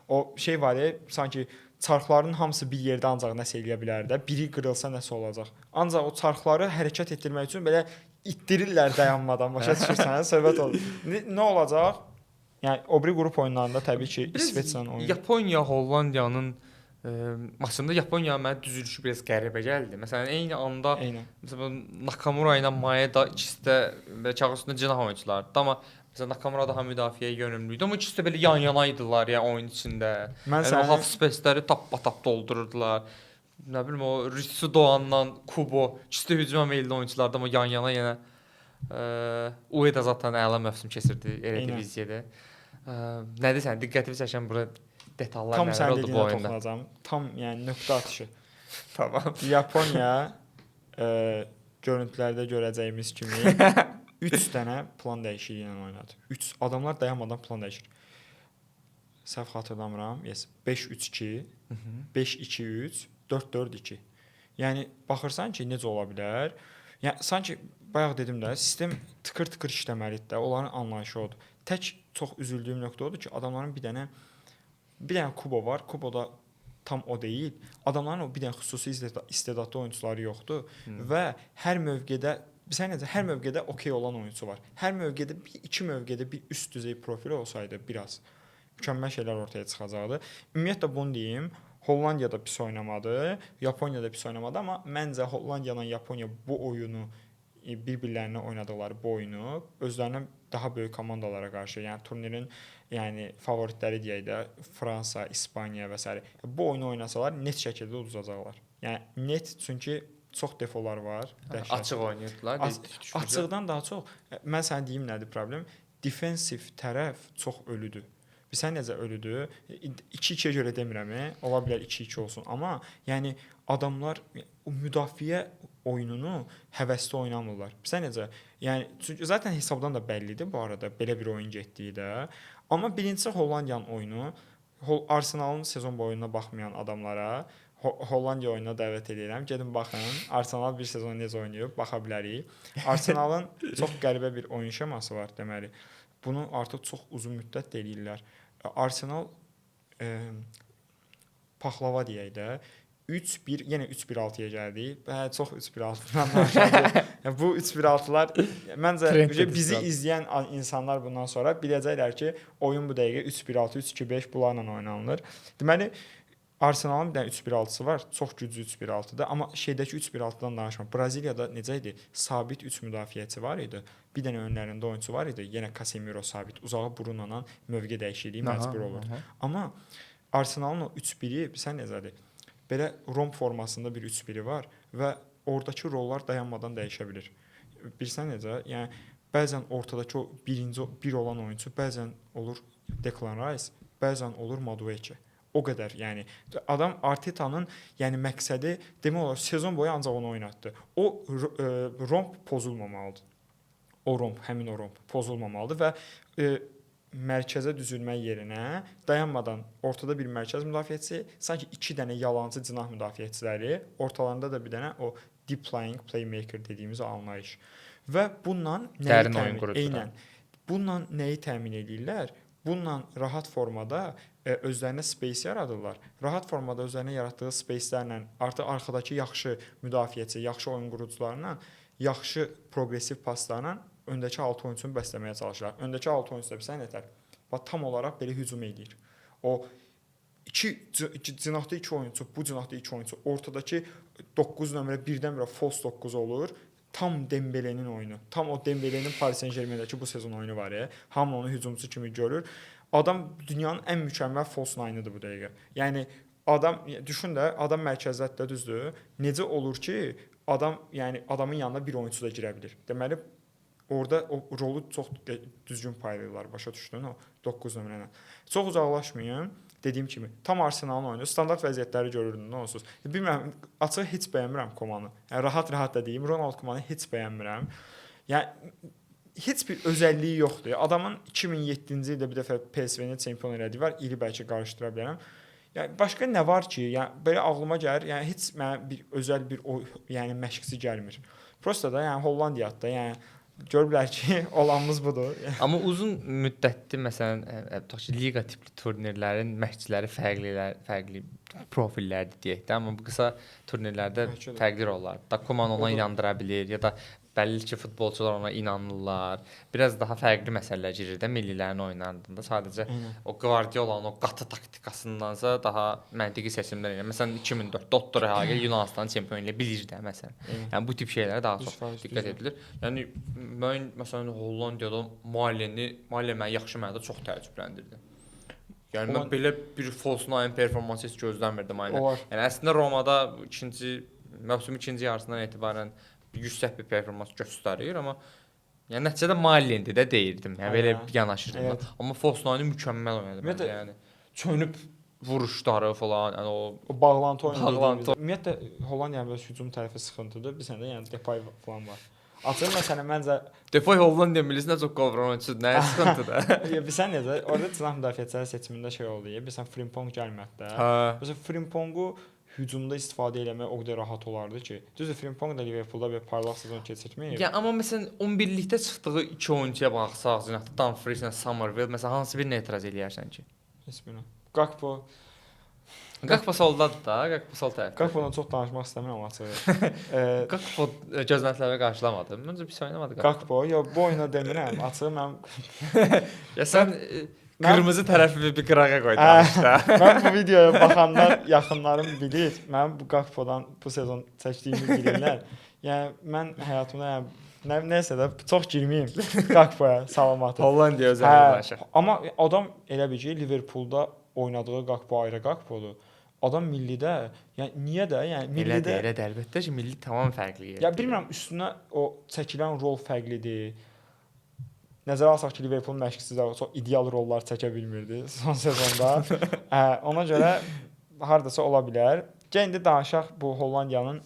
O şey var ya, sanki çarxların hamısı bir yerdə ancaq nəsə eləyə bilər də, biri qırılsa nəsə olacaq. Ancaq o çarxları hərəkət etdirmək üçün belə itdirirlər dayanmadan. Başa düşürsən? Söhbət olur. Nə olacaq? Yəni o biri qrup oyunlarında təbii ki, İsveçrənin oyunu. Yaponiya, Hollandiyanın maçında Yaponiya mənə düzülüşü biraz qəribə gəldi. Məsələn, eyni anda məsələn Nakamura ilə Maeda ikisi də belə kağız üstündə cinah oyunçulardı. Amma məsələn Nakamura daha müdafiəyə yönümlü idi. Amma ikisi də belə yan-yana idilər ya oyun içində. Yəni o half space-ləri tap-tap doldururdular. Nə bilim o Ritsu Doğanla Kubo ikisi də hücuma meylli oyunçulardı, amma yan-yana yenə Ueda zaten əla mövsüm keçirdi Eredivisiyada. Nədir sən diqqətimi çəkən bura detallar nələr oldu bu oyunda? Toxunacağam. Tam yəni nöqtə atışı. Tamam. Yaponiya görüntülərdə görəcəyimiz kimi 3 dənə plan dəyişikliyi ilə oynadı. 3 adamlar dayanmadan plan dəyişir. Səhv xatırlamıram. Yes, 5-3-2, 5-2-3, 4-4-2. Yəni baxırsan ki, necə ola bilər? Yəni sanki bayaq dedim də, sistem tıkır-tıkır işləməlidir də. Onların anlayışı odur. Tək çox üzüldüyüm nöqtə odur ki, adamların bir dənə Kubo var. Kuboda tam o deyil. Adamların o bir dənə xüsusi istedadlı oyunçuları yoxdur və hər mövqedə hər mövqedə okey olan oyunçu var. Hər mövqedə iki mövqedə bir üst düzey profili olsaydı biraz mükəmməl şeylər ortaya çıxacaqdı. Ümumiyyətlə bunu deyim, Hollandiyada pis oynamadı, Yaponiyada pis oynamadı, amma məncə Hollandiya ilə Yaponiya bu oyunu bir-birlərinə oynadıqları bu oyunu özlərinə daha böyük komandalara qarşı, yəni turnirin favoritləri deyək də Fransa, İspaniya və s. bu oyunu oynasalar net şəkildə uduzacaqlar. Yəni net, çünki çox defolar var. Açıq oynayırdılar. Açıqdan daha çox mən sənə deyim nədir problem? Defensiv tərəf çox ölüdür. Bilirsən necə ölüdür? 2-2-yə görə demirəm, ola bilər 2-2 olsun, amma yəni adamlar o müdafiə oyununu həvəsli oynamırlar. Bilirsən necə? Yəni çünki zaten hesabdan da bəllidir bu arada belə bir oyun getdiyi də. Amma birincisi Hollandiyanın oyunu, Arsenalın sezon boyuna baxmayan adamlara Hollandiya oyununa dəvət edirəm. Gedin baxın. Arsenal bir sezon necə oynayıb baxa bilərik. Arsenalın çox qəribə bir oyun şeması var deməli. Bunu artıq çox uzun müddət eləyirlər. Arsenal paxlava deyək də 3-1, yenə 3-1-6-ya gəldik. Çox 3-1-6-dan danışacağıq. Bu 3-1-6-lar məncə bizi izləyən insanlar bundan sonra biləcəklər ki, oyun bu dəqiqə 3-1-6, 3-2-5 bunlarla oynanılır. Deməli, Arsenalın bir dənə 3-1-6-sı var. Çox güclü 3-1-6-dır. Amma şeydəki 3-1-6-dan danışma. Braziliyada necə idi? Sabit 3 müdafiəçi var idi. Bir dənə önlərində oyunçu var idi. Yenə Casemiro sabit. Uzağa Bruno'la mövqe dəyişikliyi məcbur olurdu. Amma Arsenalın o 3-1-i sən necədir? Belə romb formasında bir 3-1-i var və oradakı rollar dayanmadan dəyişə bilir. Bilirsən necə? Yəni bəzən ortadakı o bir olan oyunçu bəzən olur Declan Rice, bəzən olur Madueke. O qədər, yəni adam Arteta'nın məqsədi demək olar sezon boyu ancaq onu oynatdı. O romb pozulmamalıdır. Həmin o romb pozulmamalıdır və mərkəzə düzülmək yerinə dayanmadan ortada bir mərkəz müdafiəçisi, sanki 2 dənə yalancı cinah müdafiəçiləri, ortalarında da bir dənə o deep lying playmaker dediyimiz anlayış. Və bununla nəyi təmin edirlər? Bununla rahat formada özlərinə space yaradırlar. Rahat formada özlərinə yaratdığı spacelərlə artıq arxadakı yaxşı müdafiəçi, yaxşı oyun qurucularla, yaxşı progressiv paslarla öndəki 6 oyunçunu bəsləməyə çalışırlar. Öndəki 6 oyunçu da bilsən nətər? Tam olaraq belə hücum edir. O cinahda 2 oyunçu, bu cinahda 2 oyunçu, ortadakı 9 nömrə birdən-birə false 9 olur. Tam Dembele'nin oyunu. Tam o Dembele'nin Paris Saint-Germain'dəki bu sezon oyunu var ya. Hamı onu hücumçu kimi görür. Adam dünyanın ən mükəmməl false nine'ıdır bu dəqiqə. Yəni adam düşün də, adam mərkəzdədir, düzdür? Necə olur ki, adam yəni adamın yanına bir oyunçu da girə bilər. Deməli orada o rolu çox düzgün paylayırlar, başa düşdün o 9 nömrə ilə. Çox uzaqlaşmayım. Dediyim kimi, tam Arsenalın oyunu, standart vəziyyətləri görürdün, nə onsuz. Bilmirəm, açıq heç bəyənmirəm Komanı. Yəni rahat-rahat da deyim, Ronald Komanı heç bəyənmirəm. Yəni heç bir özəlliyi yoxdur. Adamın 2007-ci ildə bir dəfə PSV-ni çempion elədiyi var, ili bəlkə qarışdıra bilərəm. Yəni başqa nə var ki, yəni belə ağlıma gəlir, yəni heç mənə bir özəl bir yəni məşqçi gəlmir. Prosta da yəni Hollandiyadır da, yəni görürlər ki, olanımız budur. Amma uzun müddətli məsələn tutaq ki, liqa tipli turnirlərin məşqçiləri fərqli profillərdir deyək də, amma bu qısa turnirlərdə fərqli rollar. Da Koman ona inandıra bilir ya da bəlli ki, futbolçular ona inanırlar. Biraz daha fərqli məsələlər girir də millilərin oyunlarında. Sadəcə o Guardiolanın o qatı taktikasındansa daha məntiqi seçimlər edir. Məsələn 2004 Dottor Hagel Yunanıstan çempionu ilə bilir də məsələn. Yəni bu tip şeylərə daha çox diqqət edilir. Yəni mən məsələn Hollandiyada Malini mənə yaxşı mənada çox təəccübləndirdi. Yəni mən belə bir false nine performansı heç gözləmirdim aynən. Yəni əslində Romada mövsümün ikinci yarısından etibarən yüksək bir performans göstərir, amma yəni nəticədə Malindi də deyirdim. Yəni belə yanaşırdım. Evet. Amma false nine mükəmməl oynadı məncə yəni. Çönüb vuruşları falan, yəni o bağlantı oyunu. Ümumiyyətlə Hollandiyanın belə hücum tərəfi sıxıntıdır. Bir səndə yəni Depay falan var. Açıq məsələn məncə Depay Hollandiya millisində çox qol vuran oyunçudur. Nə sıxıntıdır? Bilsən necə? Orada cinah müdafiəçiləri seçimində şey oldu. Bilsən Frimpong gəlmədi də. Məsələn Frimpongu hücumda istifadə etmək o qədər rahat olardı ki. Düzdür, Frimpong da Liverpoolda bir parlaq sezon keçirməyib. Yəni amma məsələn 11-likdə çıxdığı 2 oyunçuya baxsaq, cinahda Dumfries ilə Somerville, məsələn hansı birinə etiraz eləyərsən ki? Heç birinə. Gakpo soldadır da, Gakpo sol tərəfdə. Gakpodan çox danışmaq istəmirəm açığı. Gakpo gözləntilərimi qarşılamadı. Məncə pis oynamadı Gakpo. Yox, bu oyuna demirəm. Açığı mən Ya sən qırmızı tərəfi bir qırağa qoydun da. Mən bu videoya baxanlar yaxınlarım bilir. Mən bu Gakpodan bu sezon çəkdiyimi bilirlər. Yəni mən həyatımda yəni nəsə də çox girməyim Gakpoya salamatı. Hollandiya özəlində danışaq. Amma adam elə bir ki, Liverpoolda oynadığı Gakpo ayrı Gakpodur. Adam millidə, yəni niyə də, yəni millidə elə də əlbəttə ki, milli tamam fərqli yerdir. Ya bilmirəm üstünə o çəkilən rol fərqlidir. Nəzərə alsaq ki, Liverpool məşqçisi də çox ideal rollar çəkə bilmirdi son sezonda. Ona görə hardasa ola bilər. İndi danışaq bu Hollandiyanın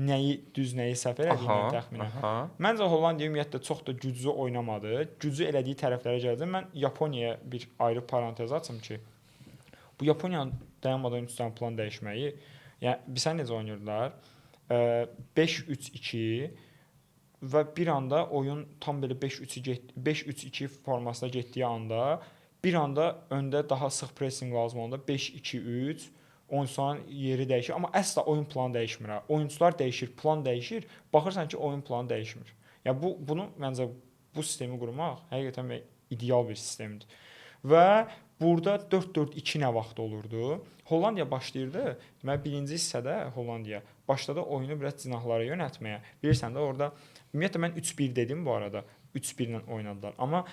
nəyi düz, nəyi səhv elədiyini təxminən. Məncə Hollandiya ümumiyyətlə çox da güclü oynamadı. Güclü elədiyi tərəflərə gəldi. Mən Yaponiyaya bir ayrı parantez açım ki, bu Yaponiyanın dayanmadan üstdən plan dəyişməyi, yəni bilsən necə oynayırdılar? 5-3-2 və bir anda oyun tam belə 5-3-2 formasına getdiyi anda bir anda öndə daha sıx pressing lazım olanda 5-2-3 oyunçuların yeri dəyişir, amma əsla oyun planı dəyişmir. Oyunçular dəyişir, plan dəyişir, baxırsan ki, oyun planı dəyişmir. Yəni bunu məncə bu sistemi qurmaq həqiqətən ideal bir sistemdir. Və burada 4-4-2 nə vaxt olurdu? Hollandiya başlayırdı. Deməli birinci hissədə Hollandiya başladı oyunu biraz cinahlara yönəltməyə. Bilirsən də orada ümumiyyətlə mən 3-1 dedim bu arada. 3-1 ilə oynadılar. Amma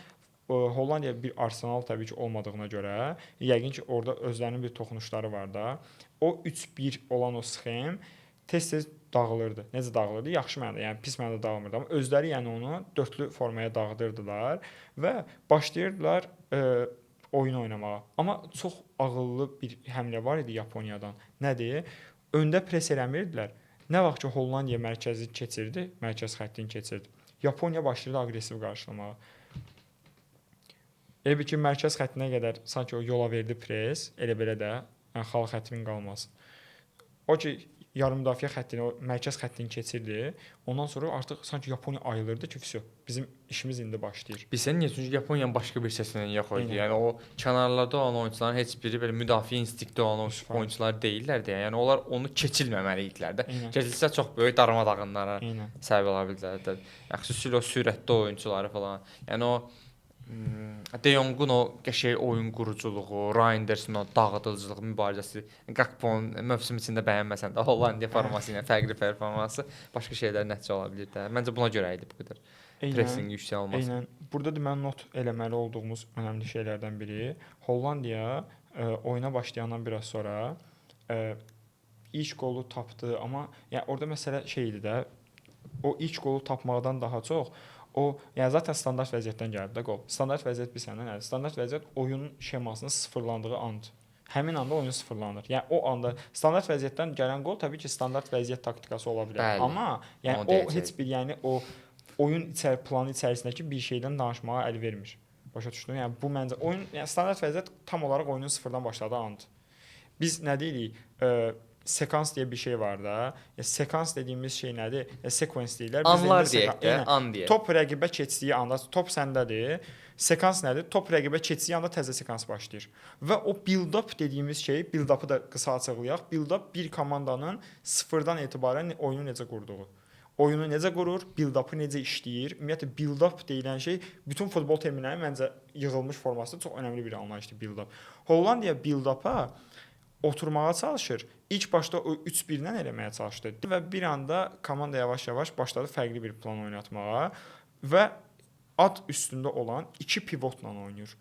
Hollandiya bir Arsenal təbii ki olmadığına görə, yəqin ki orada özlərinin bir toxunuşları var da. O 3-1 olan o sxem tez-tez dağılırdı. Necə dağılırdı? Yaxşı mənada, yəni pis mənada dağılmırdı, amma özləri yəni onu dörtlü formaya dağıdırdılar və başlayırdılar oyun oynamağa. Amma çox ağıllı bir həmlə var idi Yaponiyadan. Nədir? Öndə pres eləmirdilər. Nə vaxt ki Hollandiya mərkəzi keçirdi, mərkəz xəttini keçirdi. Yaponiya başladı aqressiv qarşılamağa. Elə bir ki mərkəz xəttinə qədər sanki o yola verdi pres, elə belə də yəni xal xəttinin qalmasın. O ki yarım müdafiə xəttini, o mərkəz xəttini keçirdi. Ondan sonra artıq sanki Yaponiya ayılırdı ki, vəsə bizim işimiz indi başlayır. Bilirsən niyə? Çünki Yaponiyanın başqa bir seçeneği yox idi. Yəni o kənarlarda olan oyunçuların heç biri belə müdafiə instinkti olan oyunçular deyillər də. Yəni onlar onu keçilməməli idilər də. Keçilsə çox böyük darmadağınlara səbəb ola bilər də. Xüsusilə o sürətli oyunçuları falan. Yəni o De Jong'un o qəşəng oyun quruculuğu, Reindersin o dağıdıcılıq mübarizəsi, Gakpo'nun mövsüm içində bəyənməsən də Hollandiya forması ilə fərqli performansı başqa şeylər nəticə ola bilər də. Məncə buna görə idi bu qədər pressinq yüksək olması. Eynən. Burada deməli not eləməli olduğumuz önəmli şeylərdən biri Hollandiya oyuna başlayandan biraz sonra ilk qolu tapdı, amma yəni orada məsələ şey idi də, o ilk qolu tapmaqdan daha çox o yəni zaten standart vəziyyətdən gəlib də qol. Standart vəziyyət bilirsən nədir? Standart vəziyyət oyun şemasının sıfırlandığı and. Həmin anda oyun sıfırlanır. Yəni o anda standart vəziyyətdən gələn qol təbii ki, standart vəziyyət taktikası ola bilər. Bəli, Amma yəni onu deyəcək. heç bir yəni o oyun planı içərisindəki bir şeydən danışmağa əl vermir. Başa düşdün? Yəni bu məncə oyun yəni standart vəziyyət tam olaraq oyunun sıfırdan başladığı and. Biz nə deyirik? Sekans deyə bir şey var da. Ya sekans dediyimiz şey nədir? Ya sequence deyirlər. Biz Anlar deyək də, an deyək. Top rəqibə keçdiyi anda, top səndədir. Sekans nədir? Top rəqibə keçdiyi anda təzə sekans başlayır. Və o build-up dediyimiz şey, build-up'ı da qısa açıqlayaq. Build-up bir komandanın sıfırdan etibarən oyunu necə qurduğu. Oyunu necə qurur, build-up'ı necə işləyir. Ümumiyyətlə build-up deyilən şey bütün futbol terminləri məncə yığılmış formasında çox önəmli bir anlayışdır build-up. Hollandiya build-up'a oturmağa çalışır. İlk başda o 3-1-dən eləməyə çalışdı və bir anda komanda yavaş-yavaş başladı fərqli bir plan oynatmağa və ad üstündə olan 2 pivotla oynayır.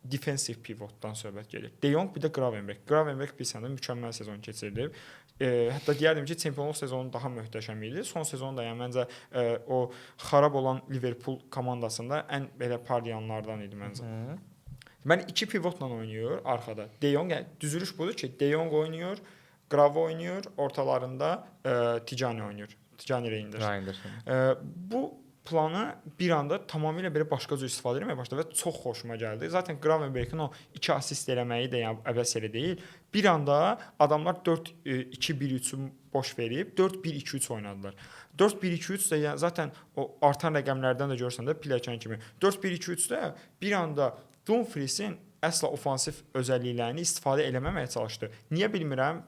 Defensive pivotdan söhbət gedir. De Jong bir də Gravenberch. Gravenberch bilsən də mükəmməl sezon keçirdi. Hətta deyərdim ki, çempionluq sezonu daha möhtəşəm idi. Son sezon da yəni məncə o xarab olan Liverpool komandasında ən belə parlayanlardan idi məncə. Mən 2 pivotla oynayır arxada. De Jong yəni düzülüş budur ki, De Jong oynayır, Gravo oynayır, ortalarında Tijani oynayır. Tijani Reinders. Bu planı bir anda tamamilə belə başqa cür istifadə etməyə başladı və çox xoşuma gəldi. Zaten Gravenberch'in o 2 assist eləməyi də yəni əbəs elə deyil. Bir anda adamlar 4-2-1-3-ü boş verib 4-1-2-3 oynadılar. 4-1-2-3 də yəni zaten o artan rəqəmlərdən də görsən də pilləkən kimi. 4-1-2-3-də bir anda Dumfries'in əsla ofansif özəlliklərini istifadə eləməməyə çalışdı. Niyə bilmirəm?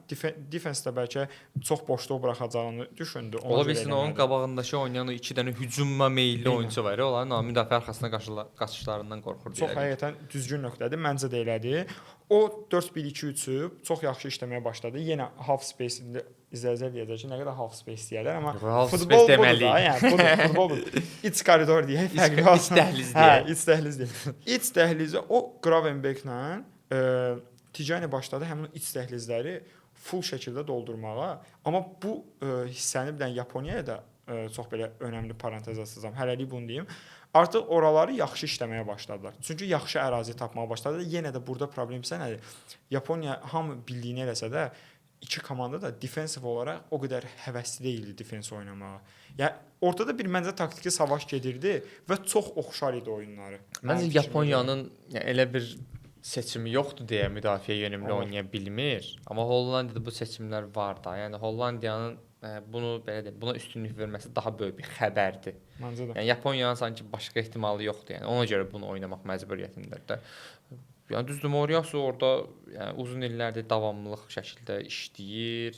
Defensdə bəlkə çox boşluq buraxacağını düşündü. Ola bilsin onun qabağındakı oynayan 2 dənə hücuma meylli oyunçu var. Onların müdafiə arxasına qaçışlarından qorxurdu. Çox həqiqətən düzgün nöqtədir. Məncə də elədi. O 4-1-2-3-ü çox yaxşı işləməyə başladı. Yenə half space-ində izləyəcək deyəcək ki, nə qədər half space deyərlər, amma futbol deməli. Yəni futbol iç koridor deyə fərqli olsun. İç dəhliz deyə. Hə, iç dəhliz deyə. İç dəhlizi o Gravenberchlə Tijani başladı həmin iç dəhlizləri full şəkildə doldurmağa. Amma bu hissəni bir dənə Yaponiyaya da çox belə önəmli parantez açacağam. Hələlik bunu deyim. Artıq oraları yaxşı işləməyə başladılar. Çünki yaxşı ərazi tapmağa başladılar. Yenə də burada problem isə nədir? Yaponiya hamı bildiyini eləsə də iki komanda da defensiv olaraq o qədər həvəsli deyildi defens oynamağa. Yəni ortada bir məncə taktiki savaş gedirdi və çox oxşar idi oyunları. Məncə Yaponiyanın yəni elə bir seçimi yoxdur deyə müdafiə yönümlü oynaya bilmir. Amma Hollandiyada bu seçimlər var da. Yəni Hollandiyanın bunu belə deyim, buna üstünlük verməsi daha böyük bir xəbərdir. Məncə də. Yəni Yaponiyanın sanki başqa ehtimalı yoxdur. Yəni ona görə bunu oynamaq məcburiyyətindədir. Yəni düzdür, Moriyasu orada yəni uzun illərdir davamlılıq şəkildə işləyir.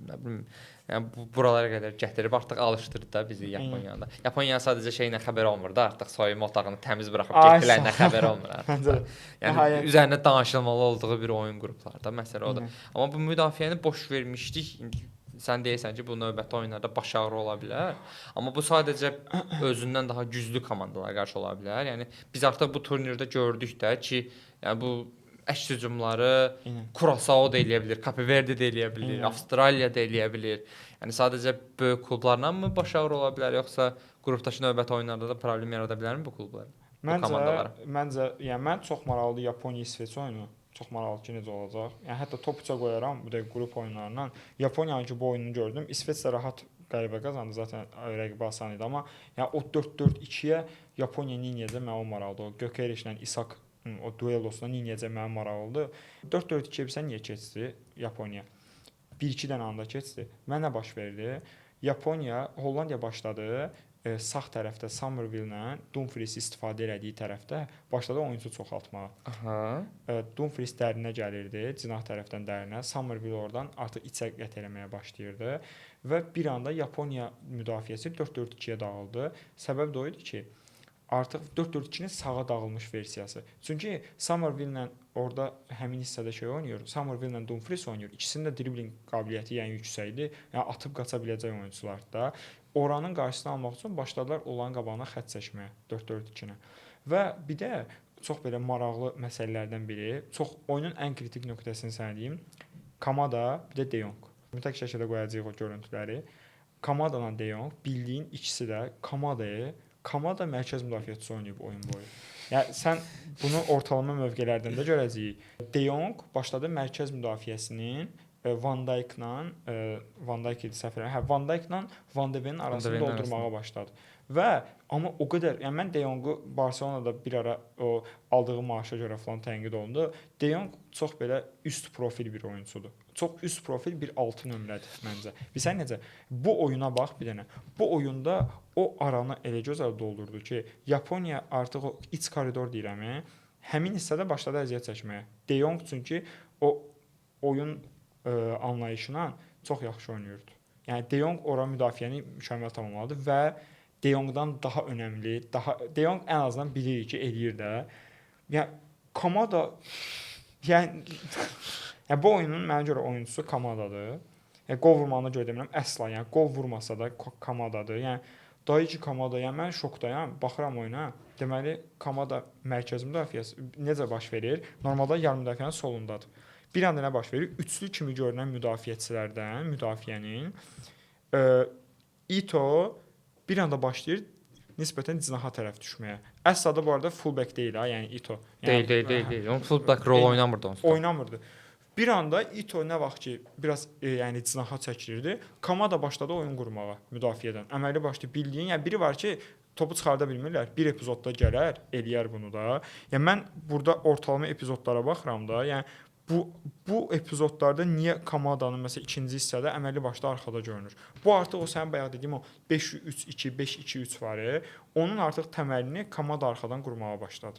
Nə bilim, yəni buralara qədər gətirib artıq alışdırdı da bizi Yaponiyada. Yaponiya sadəcə şeylə xəbər olmur da, artıq soyunma otağını təmiz buraxıb getdilər, xəbər olmur artıq. Yəni üzərində danışılmalı olduğu bir oyun qruplarda məsələ odur. Amma bu müdafiəni boş vermişdik. Sən deyirsən ki, bu növbəti oyunlarda baş ağrı ola bilər. Amma bu sadəcə özündən daha güclü komandalara qarşı ola bilər. Yəni biz artıq bu turnirdə gördük də ki, yəni bu əks hücumları Curaçao da eləyə bilər, Cape Verde də eləyə bilər, Avstraliya da eləyə bilər. Yəni sadəcə böyük klublarla mı baş ağrı ola bilər, yoxsa qrupdakı növbəti oyunlarda da problem yarada bilərmi bu klublar? Məncə, yəni mən çox maraqlı Yaponiya-İsveç oyunu. Çox maraqlı ki, necə olacaq. Yəni hətta top 3-ə qoyaram bu da qrup oyunlarından. Yaponiyanın ki bu oyununu gördüm. İsveç də rahat qələbə qazandı. Zaten rəqibi asan idi, amma yəni o 4-4-2-yə Yaponiya necə mənə maraqlıdır. O Gökeriçlə Isak o duellosuna necə mənə maraqlıdır. 4-4-2-yə bilsən niyə keçdi Yaponiya? 1-2 dənə anda keçdi. Mənə baş verdi. Yaponiya Hollandiya başladı. Sağ tərəfdə Somerville-lə Dumfries istifadə elədiyi tərəfdə başladı oyunçu çoxaltmağa. Dumfries dərinə gəlirdi, cinah tərəfdən dərinə. Somerville oradan artıq içə qət eləməyə başlayırdı və bir anda Yaponiya müdafiəsi 4-4-2-yə dağıldı. Səbəb də o idi ki, artıq 4-4-2-nin sağa dağılmış versiyası. Çünki Somerville-lə orada həmin hissədə şey oynayır. Somerville-lə Dumfries oynayır. İkisinin də dribling qabiliyyəti yəni yüksəkdir. Yəni atıb qaça biləcək oyunçulardır da. Oranın qarşısını almaq üçün başladılar onların qabağına xətt çəkməyə 4-4-2-nə. Və bir də çox belə maraqlı məsələlərdən biri, çox oyunun ən kritik nöqtəsini sənə deyim. Kamada, bir də De Jong. Mütləq şəkildə qoyacağıq o görüntüləri. Kamada ilə De Jong bildiyin ikisi də Kamada mərkəz müdafiəçisi oynayıb oyun boyu. Yəni sən bunu ortalama mövqelərdən də görəcəyik. De Jong başladı mərkəz müdafiəsinin Van Dijk-la Van Dijk idi səhv edirəm. Van Dijk-la Van de Ven arasını doldurmağa başladı. Və amma o qədər, yəni mən De Jongu Barselonada bir ara o aldığı maaşa görə falan tənqid olundu. De Jong çox belə üst profil bir oyunçudur. Çox üst profil bir 6 nömrədir məncə. Bilirsən necə? Bu oyuna bax bir dənə. Bu oyunda o aranı elə gözəl doldurdu ki, Yaponiya artıq o iç koridor deyirəm, həmin hissədə başladı əziyyət çəkməyə. De Jong çünki o oyun anlayışına çox yaxşı oynayırdı. Yəni De Jong ora müdafiəni mükəmməl tamamladı və De Jongdan daha önəmli, De Jong ən azından bilir ki, eləyir də. Yəni Kamada yəni bu oyunun mənə görə oyunçusu Kamadadır. Yəni qol vurmağına görə demirəm, əsla. Yəni qol vurmasa da Kamadadır. Yəni Daichi Kamada, yəni mən şokdayam. Baxıram oyuna. Deməli Kamada mərkəz müdafiəsi necə baş verir? Normalda yarım müdafiənin solundadır. Bir anda nə baş verir? Üçlü kimi görünən müdafiəçilərdən müdafiənin Ito bir anda başlayır nisbətən cinaha tərəf düşməyə. Əsl adı bu arada fullback deyil ha, yəni Ito. Yəni, deyil. Onun fullback rol oynamırdı onsuz. Oynamırdı. Bir anda Ito nə vaxt ki biraz yəni cinaha çəkilirdi, Kamada başladı oyun qurmağa müdafiədən. Əməli başlaydı bildiyin, yəni biri var ki topu çıxarda bilmirlər. Bir epizodda gələr, eləyər bunu da. Yəni mən burada ortalama epizodlara baxıram da, yəni bu epizodlarda niyə Kamadanın məsələn ikinci hissədə əməlli başda arxada görünür? Bu artıq o sənin bayaq dediyim o 5-3-2, 5-2-3 var. Onun artıq təməlini Kamada arxadan qurmağa başladı.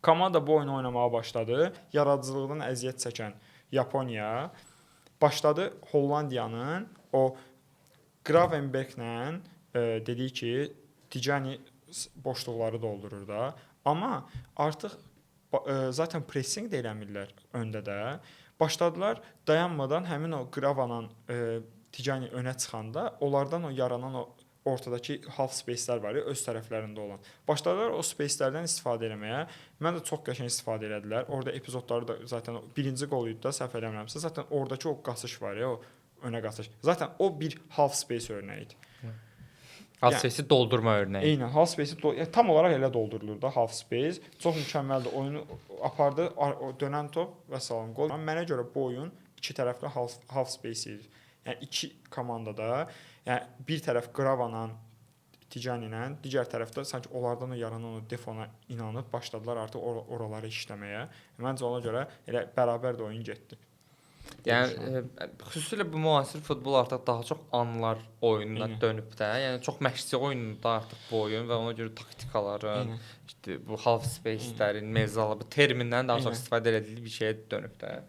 Kamada bu oyunu oynamağa başladı. Yaradıcılığından əziyyət çəkən Yaponiya başladı Hollandiyanın o Gravenberglə dediyi ki, Tijani boşluqları doldurur da. Amma artıq zaten pressing də eləmirlər öndə də. Başladılar dayanmadan həmin o Gravanın Tijani önə çıxanda onlardan o yaranan o ortadakı half space-lər var ya, öz tərəflərində olan. Başladılar o space-lərdən istifadə etməyə. Mən də çox qəşəng istifadə elədilər. Orada epizodları da zaten birinci qol idi da səhv eləmirəmsə, zaten oradakı o qaçış var ya, o önə qaçış. Zaten o bir half space örnəyi idi. Half space-i doldurma örnəyi. Eynən, half space-i tam olaraq elə doldurulur da half space. Çox mükəmməldir. Oyunu apardı, dönən top və salam qol. Mənə görə bu oyun iki tərəfli half space idi. Yəni iki komandada, yəni bir tərəf Gravanla, Tijani ilə, digər tərəfdə sanki onlardan yaranan o defona inanıb başladılar artıq oraları işləməyə. Məncə ona görə elə bərabər də oyun getdi. Yəni xüsusilə bu müasir futbol artıq daha çox anlar oyununa dönüb də. Yəni çox məşqçi oyununda artıq bu oyun və ona görə taktikaların, işte bu half space-lərin, mezzalı bu termindən daha çox istifadə edildiyi bir şeyə dönüb də.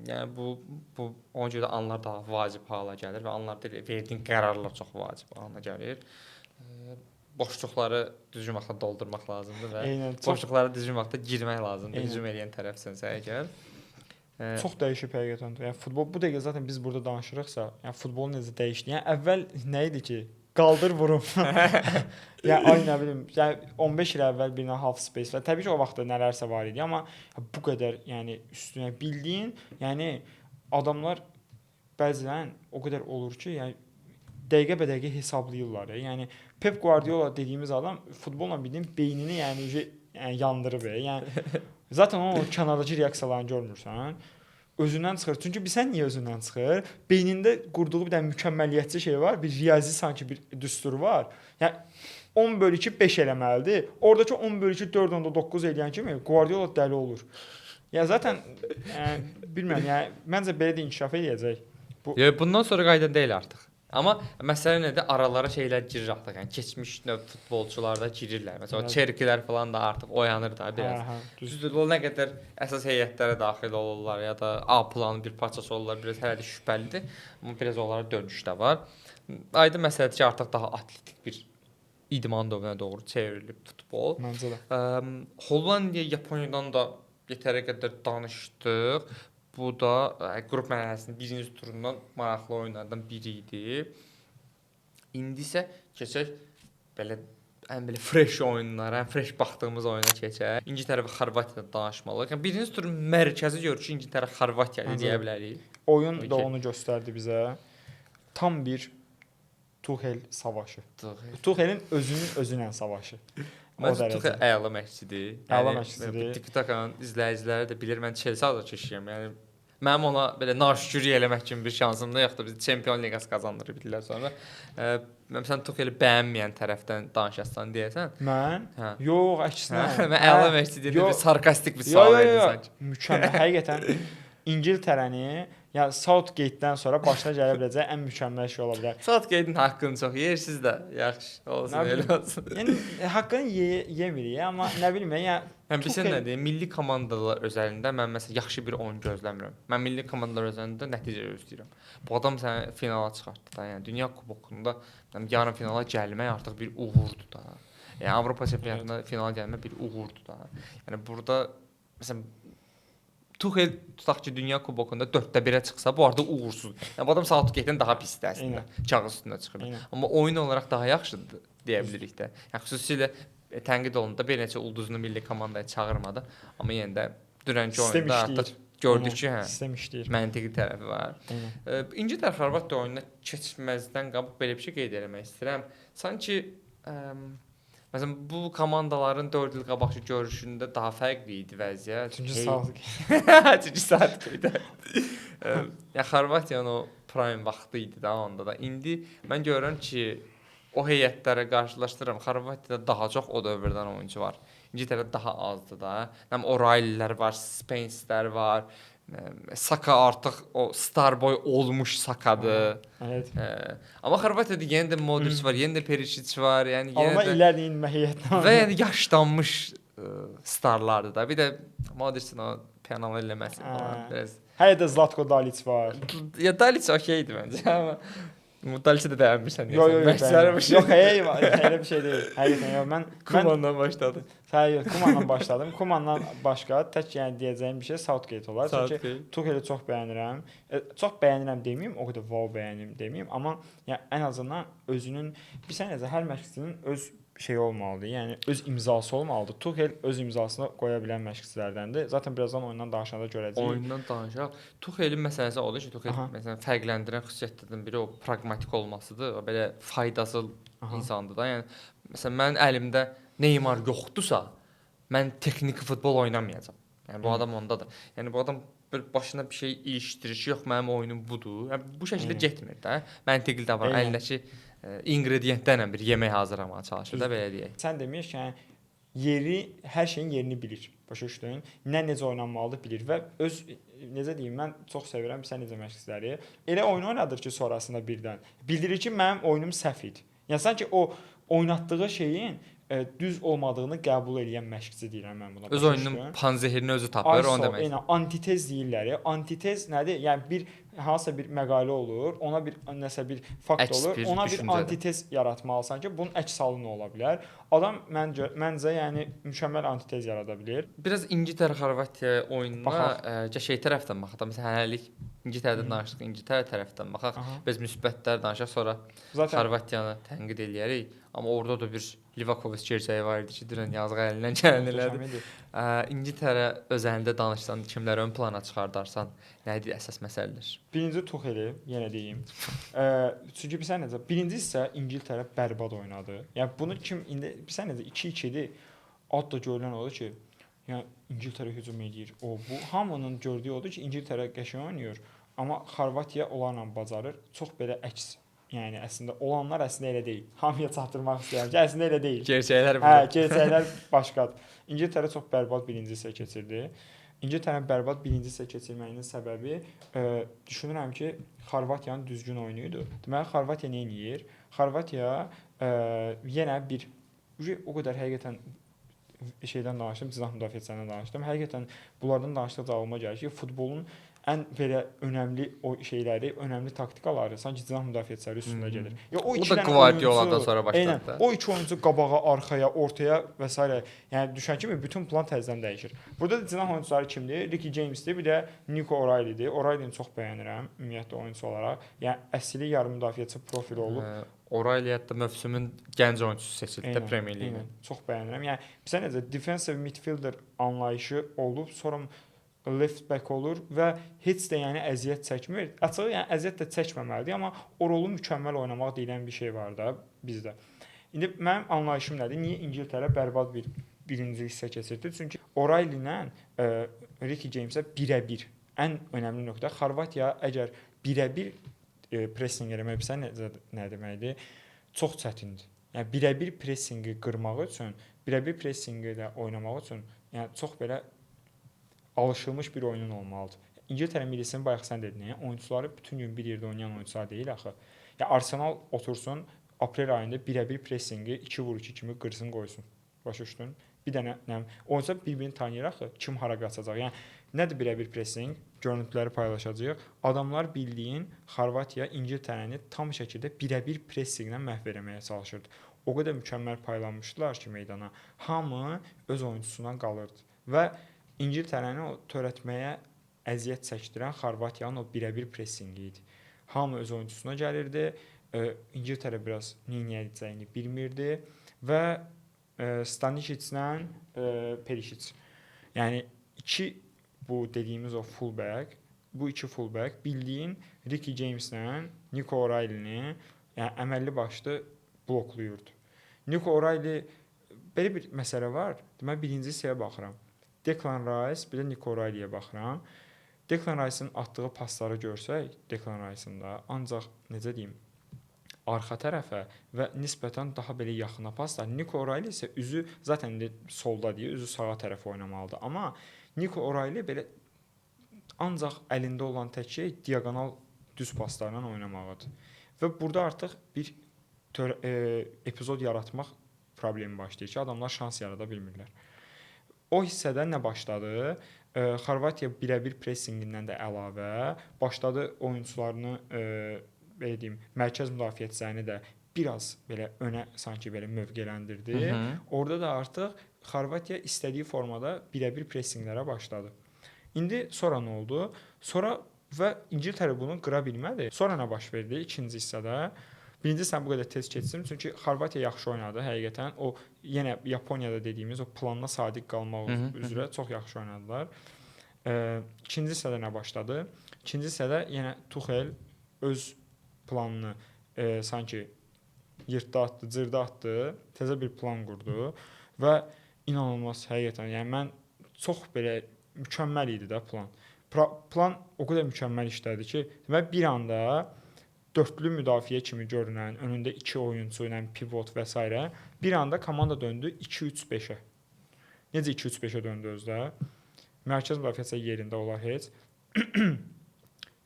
Yəni bu ona görə anlar daha vacib hala gəlir və anlarda verdiyin qərarlar çox vacib hala gəlir. Boşluqları düzgün vaxtda doldurmaq lazımdır və boşluqlara düzgün vaxtda girmək lazımdır. Hücum edən tərəfsənsə əgər. Çox dəyişib həqiqətən. Yəni futbol bu dəqiqə zaten biz burada danışırıqsa, yəni futbol necə dəyişdi? Yəni əvvəl nə idi ki? Qaldır vurum. Yəni ay nə bilim, yəni 15 il əvvəl birinə half space və təbii ki o vaxtda nələrsə var idi, amma bu qədər yəni üstünə bildiyin, yəni adamlar bəzən o qədər olur ki, yəni dəqiqə-bə-dəqiqə hesablayırlar. Yəni Pep Guardiola dediyimiz adam futbolla bildiyin beynini yəni yandırıb. Yəni zaten onun kənardakı reaksiyalarını görmürsən. Özündən çıxır. Çünki bilsən niyə özündən çıxır? Beynində qurduğu bir dənə mükəmməliyyətçi şey var, bir riyazi sanki bir düstur var. Yəni 10/5 eləməlidir. Oradakı 10/4.9 eləyən kimi Guardiola dəli olur. Yəni zaten bilmirəm, yəni məncə belə də inkişaf edəcək. Bundan sonra qayda deyil artıq. Amma məsələ nədir? Aralara şeylər girir artıq. Yəni keçmiş növ futbolçular da girirlər. Məsələn, Çerkilər falan da artıq oyanır da biraz. Düzdür, o nə qədər əsas heyətlərə daxil olurlar ya da A planın bir parçası olurlar, biraz hələ də şübhəlidir. Amma biraz onlara dönüş də var. Aydın məsələdir ki, artıq daha atletik bir idman dövrünə doğru çevrilib futbol. Məncə də. Hollandiya, Yaponiyadan da yetərə qədər danışdıq. Bu da qrup mərhələsinin birinci turundan maraqlı oyunlardan biri idi. İndi isə keçək belə ən belə fresh oyunlara, ən fresh baxdığımız oyuna keçək. İngiltərə və Xorvatiyadan danışmalıyıq. Yəni birinci turun mərkəzi görüşü İngiltərə Xorvatiya Məncə deyə də. bilərik. Oyun da Okey. onu göstərdi bizə. Tam bir Tuchel savaşı. Tuchel. Tuchelin özünün özünə savaşı. O Məncə Tuchel dərəcədə. əla məşqçidir. Əla məşqçidir. TikTok-un izləyiciləri də bilir, mən Chelsea adına keçirəm. Yəni mənim ona belə naşükür eləmək kimi bir şansım da yoxdur. Biz Çempion Liqası qazandırıb illər sonra. Məsələn Tucheli bəyənməyən tərəfdən danışasan deyəsən. Mən? Hə. Yox, əksinə. Mən əla məşqçidir yox. bir sarkastik bir sual verdim sanki. Mükəmməl. Həqiqətən İngiltərəni, yəni Southgate-dən sonra başına gələ biləcək ən mükəmməl şey ola bilər. Southgate-in haqqını çox yersiz də. Yaxşı, olsun Nə elə bilim. olsun. Yəni haqqını yemirik, amma nə bilim, yəni Mən bilirsən nə deyim, milli komandalar özəlində mən məsələn yaxşı bir oyun gözləmirəm. Mən milli komandalar özəlində nəticə gözləyirəm. Bu adam səni finala çıxartdı da, yəni Dünya Kubokunda yarım finala gəlmək artıq bir uğurdur da. Yəni Avropa çempionatında finala gəlmək bir uğurdur da. Yəni burada məsələn Tuchel tutaq ki Dünya Kubokunda 4-də 1-ə çıxsa, bu artıq uğursuz. Yəni bu adam Southgate-dən daha pisdir əslində. Kağız üstündə çıxır. Eynən. Amma oyun olaraq daha yaxşıdır deyə bilirik də. Yəni xüsusilə tənqid olundu. Bir neçə ulduzlu milli komandaya çağırmadı. Amma yenə də dünənki Sistem oyunda işləyir. artıq gördük ki, hə, sistem işləyir. məntiqi tərəfi var. Eynən. İngiltərə Xorvatiya oyununa keçməzdən qabaq belə bir şey qeyd etmək istəyirəm. Sanki məsələn bu komandaların 4 il qabaqki görüşündə daha fərqli idi vəziyyət. Çünki sağlıq. Çünki saat idi. Ya Xorvatiyanın o prime vaxtı idi da onda da. İndi mən görürəm ki, o heyətlərə qarşılaşdırıram. Xorvatiyada daha çox o dövrdən oyunçu var. İngiltərədə daha azdır da. Həm O'Reilly'lər var, Spence'lər var. Saka artıq o star boy olmuş Sakadır. Evet. Amma Xorvatiyada yenə də Modric var, yenə də Perisic var. Yəni yenə Amma də ilərinin məhiyyətinə və yəni yaşlanmış starlardır da. Bir də Modricin o penal eləməsi falan biraz. Hələ də Zlatko Dalic var. Ya Dalic okeydir məncə, amma Dalic də bəyənmirsən. Yox, elə bir şey deyil. Həqiqətən yox, mən Kumandan başladı. Hayır, Kumandan başladım. Kumandan başqa tək yəni deyəcəyim bir şey Southgate olar. Çünki Tucheli çox bəyənirəm. Çox bəyənirəm deməyim, o qədər wow bəyənim deməyim, amma yəni ən azından özünün bir sənəcə hər məşqçinin öz şey olmalıdır. Yəni öz imzası olmalıdır. Tuchel öz imzasını qoya bilən məşqçilərdəndir. Zaten birazdan oyundan danışanda görəcəyik. Oyundan danışaq. Tuchelin məsələsi odur ki, Tuchel məsələn fərqləndirən xüsusiyyətlərdən biri o praqmatik olmasıdır. O belə faydasız insandır da. Yəni məsələn mənim əlimdə Neymar yoxdursa, mən texniki futbol oynamayacağam. Yəni bu adam ondadır. Yəni bu adam bir başına bir şey ilişdirir ki, yox mənim oyunum budur. Yəni bu şəkildə getmir də. Məntiqli davran. Əlindəki ingrediyentlərlə bir yemək hazırlamağa çalışır da belə deyək. Sən demişsən, hər şeyin yerini bilir. Başa düşdün? Necə oynanmalıdır bilir və öz necə deyim, mən çox sevirəm sən necə məşqçiləri. Elə oyun oynadır ki, sonrasında birdən bildirir ki, mənim oyunum səhv idi. Yəni sanki o oynatdığı şeyin düz olmadığını qəbul edən məşqçi deyirəm mən buna. Öz oyununun panzehirini özü tapır, onu demək. Eynən, antitez deyirlər. Antitez nədir? Yəni bir hansısa bir məqalə olur, ona bir nəsə bir fakt olur, ona bir antitez yaratmalısan ki, bunun əks halı nə ola bilər? Adam məncə yəni mükəmməl antitez yarada bilər. Biraz İngiltərə-Xorvatiya oyununa şey tərəfdən baxaq. Məsələn, hələlik İngiltərədən danışdıq, İngiltərə tərəfdən baxaq. Biz müsbətlər danışaq, sonra Xorvatiyanı tənqid eləyərik. Amma orada da bir Livakovic gerçəyi var idi ki, dünən yazıq əlindən gələn elədi. İngiltərə özəlində danışsan, kimləri ön plana çıxardarsan, nədir əsas məsələlər? Birinci Tucheli, yenə deyim. Çünki bilirsən necə? Birinci isə İngiltərə bərbad oynadı. Yəni bunu kim indi bilirsən necə 2-2-dir. Adda görülən odur ki, yəni İngiltərə hücum edir. Bu hamının gördüyü odur ki, İngiltərə qəşəng oynayır, amma Xorvatiya onlarla bacarır. Çox belə əks. Yəni əslində olanlar əslində elə deyil. Hamıya çatdırmaq istəyirəm ki, əslində elə deyil. Gerçəklər bu. Gerçəklər başqadır. İngiltərə çox bərbad birinci hissə keçirdi. İngiltərənin bərbad birinci hissə keçirməyinin səbəbi düşünürəm ki, Xorvatiyanın düzgün oyunu idi. Deməli Xorvatiya nə edir? Xorvatiya yenə bir o qədər həqiqətən şeydən danışdım, cizah müdafiəçisindən danışdım. Həqiqətən bunlardan danışdıqca ağlıma gəlir ki, futbolun ən belə önəmli o şeyləri, önəmli taktikaları sanki cinah müdafiəçiləri üstündə gedir. Ya o O iki da dənə Guardiola'dan oyunçu, sonra başladı eynən, da. o iki oyunçu qabağa, arxaya, ortaya və s. Yəni düşən kimi bütün plan təzədən dəyişir. Burada da cinah oyunçuları kimdir? Ricky James'dir, bir də Nico O'Reilly'dir. O'Reilly'ni çox bəyənirəm ümumiyyətlə oyunçu olaraq. Yəni əsli yarım müdafiəçi profili olub. O'Reilly hətta mövsümün gənc oyunçusu seçildi də Premier Liqin. Eynən, çox bəyənirəm. Yəni bizə necə defensive midfielder anlayışı olub, sonra left back olur və heç də yəni əziyyət çəkmir. Açığı yəni əziyyət də çəkməməlidir, amma o rolu mükəmməl oynamaq deyilən bir şey var da bizdə. İndi mənim anlayışım nədir? Niyə İngiltərə bərbad bir birinci hissə keçirdi? Çünki O'Reilly ilə Ricky James'ə birə-bir ən önəmli nöqtə Xorvatiya əgər birə-bir pressing eləmək bilsə nə deməkdir? Çox çətindir. Yəni birə-bir pressinqi qırmaq üçün, birə-bir pressinqi ilə oynamaq üçün, yəni çox belə alışılmış bir oyunun olmalıdır. İngiltərə millisinin bayaq sən dedin, oyunçuları bütün gün bir yerdə oynayan oyunçular deyil axı. Ya Arsenal otursun, aprel ayında birə-bir pressinqi 2-2 kimi qırsın qoysun. Başa düşdün? Bir dənə oyunçular bir-birini tanıyır axı, kim hara qaçacaq. Yəni nədir birə-bir pressing? Görüntüləri paylaşacağıq. Adamlar bildiyin Xorvatiya İngiltərəni tam şəkildə birə-bir pressinqlə məhv etməyə çalışırdı. O qədər mükəmməl paylanmışdılar ki meydana. Hamı öz oyunçusuna qalırdı və İngiltərəni o törətməyə əziyyət çəkdirən Xorvatiyanın o birə-bir pressinqi idi. Hamı öz oyunçusuna gəlirdi. İngiltərə biraz nə edəcəyini bilmirdi və Stanisic-lə Perisic. Yəni bu dediyimiz o fullback, bu iki fullback bildiyin Ricky James'lə Nico O'Reilly'ni yəni əməlli başlı bloklayırdı. Nico O'Reilly belə bir məsələ var. Deməli birinci hissəyə baxıram. Declan Rice, bir də Nico O'Reilly'yə baxıram. Declan Rice'ın atdığı pasları görsək, Declan Rice'ın da ancaq necə deyim, arxa tərəfə və nisbətən daha belə yaxına paslar. Nico O'Reilly isə üzü zaten solda deyə, üzü sağa tərəfə oynamalıdır. Amma Nico O'Reilly belə ancaq əlində olan tək şey diaqonal düz paslarla oynamağıdır. Və burada artıq bir epizod yaratmaq problemi başlayır ki, adamlar şans yarada bilmirlər. O hissədə nə başladı? Xorvatiya birə-bir pressinqindən də əlavə başladı oyunçularını belə deyim, mərkəz müdafiəçilərini də biraz belə önə sanki belə mövqeləndirdi. Orada da artıq Xorvatiya istədiyi formada birə-bir pressinqlərə başladı. İndi sonra nə oldu? Sonra və İngiltərə bunu qıra bilmədi. Sonra nə baş verdi ikinci hissədə? Birinci sən bu qədər tez keçsin, çünki Xorvatiya yaxşı oynadı həqiqətən. O yenə Yaponiyada dediyimiz o planına sadiq qalmaq üzrə çox yaxşı oynadılar. İkinci hissədə nə başladı? İkinci hissədə yenə Tuchel öz planını sanki yırtdı atdı, cırdı atdı, təzə bir plan qurdu və inanılmaz həqiqətən. Yəni mən çox belə mükəmməl idi də plan. Plan o qədər mükəmməl işlədi ki, deməli bir anda dördlü müdafiə kimi görünən, önündə 2 oyunçu ilə pivot və s. bir anda komanda döndü 2-3-5-ə. Necə 2-3-5-ə döndü özdə? Mərkəz müdafiəçi yerində olar heç.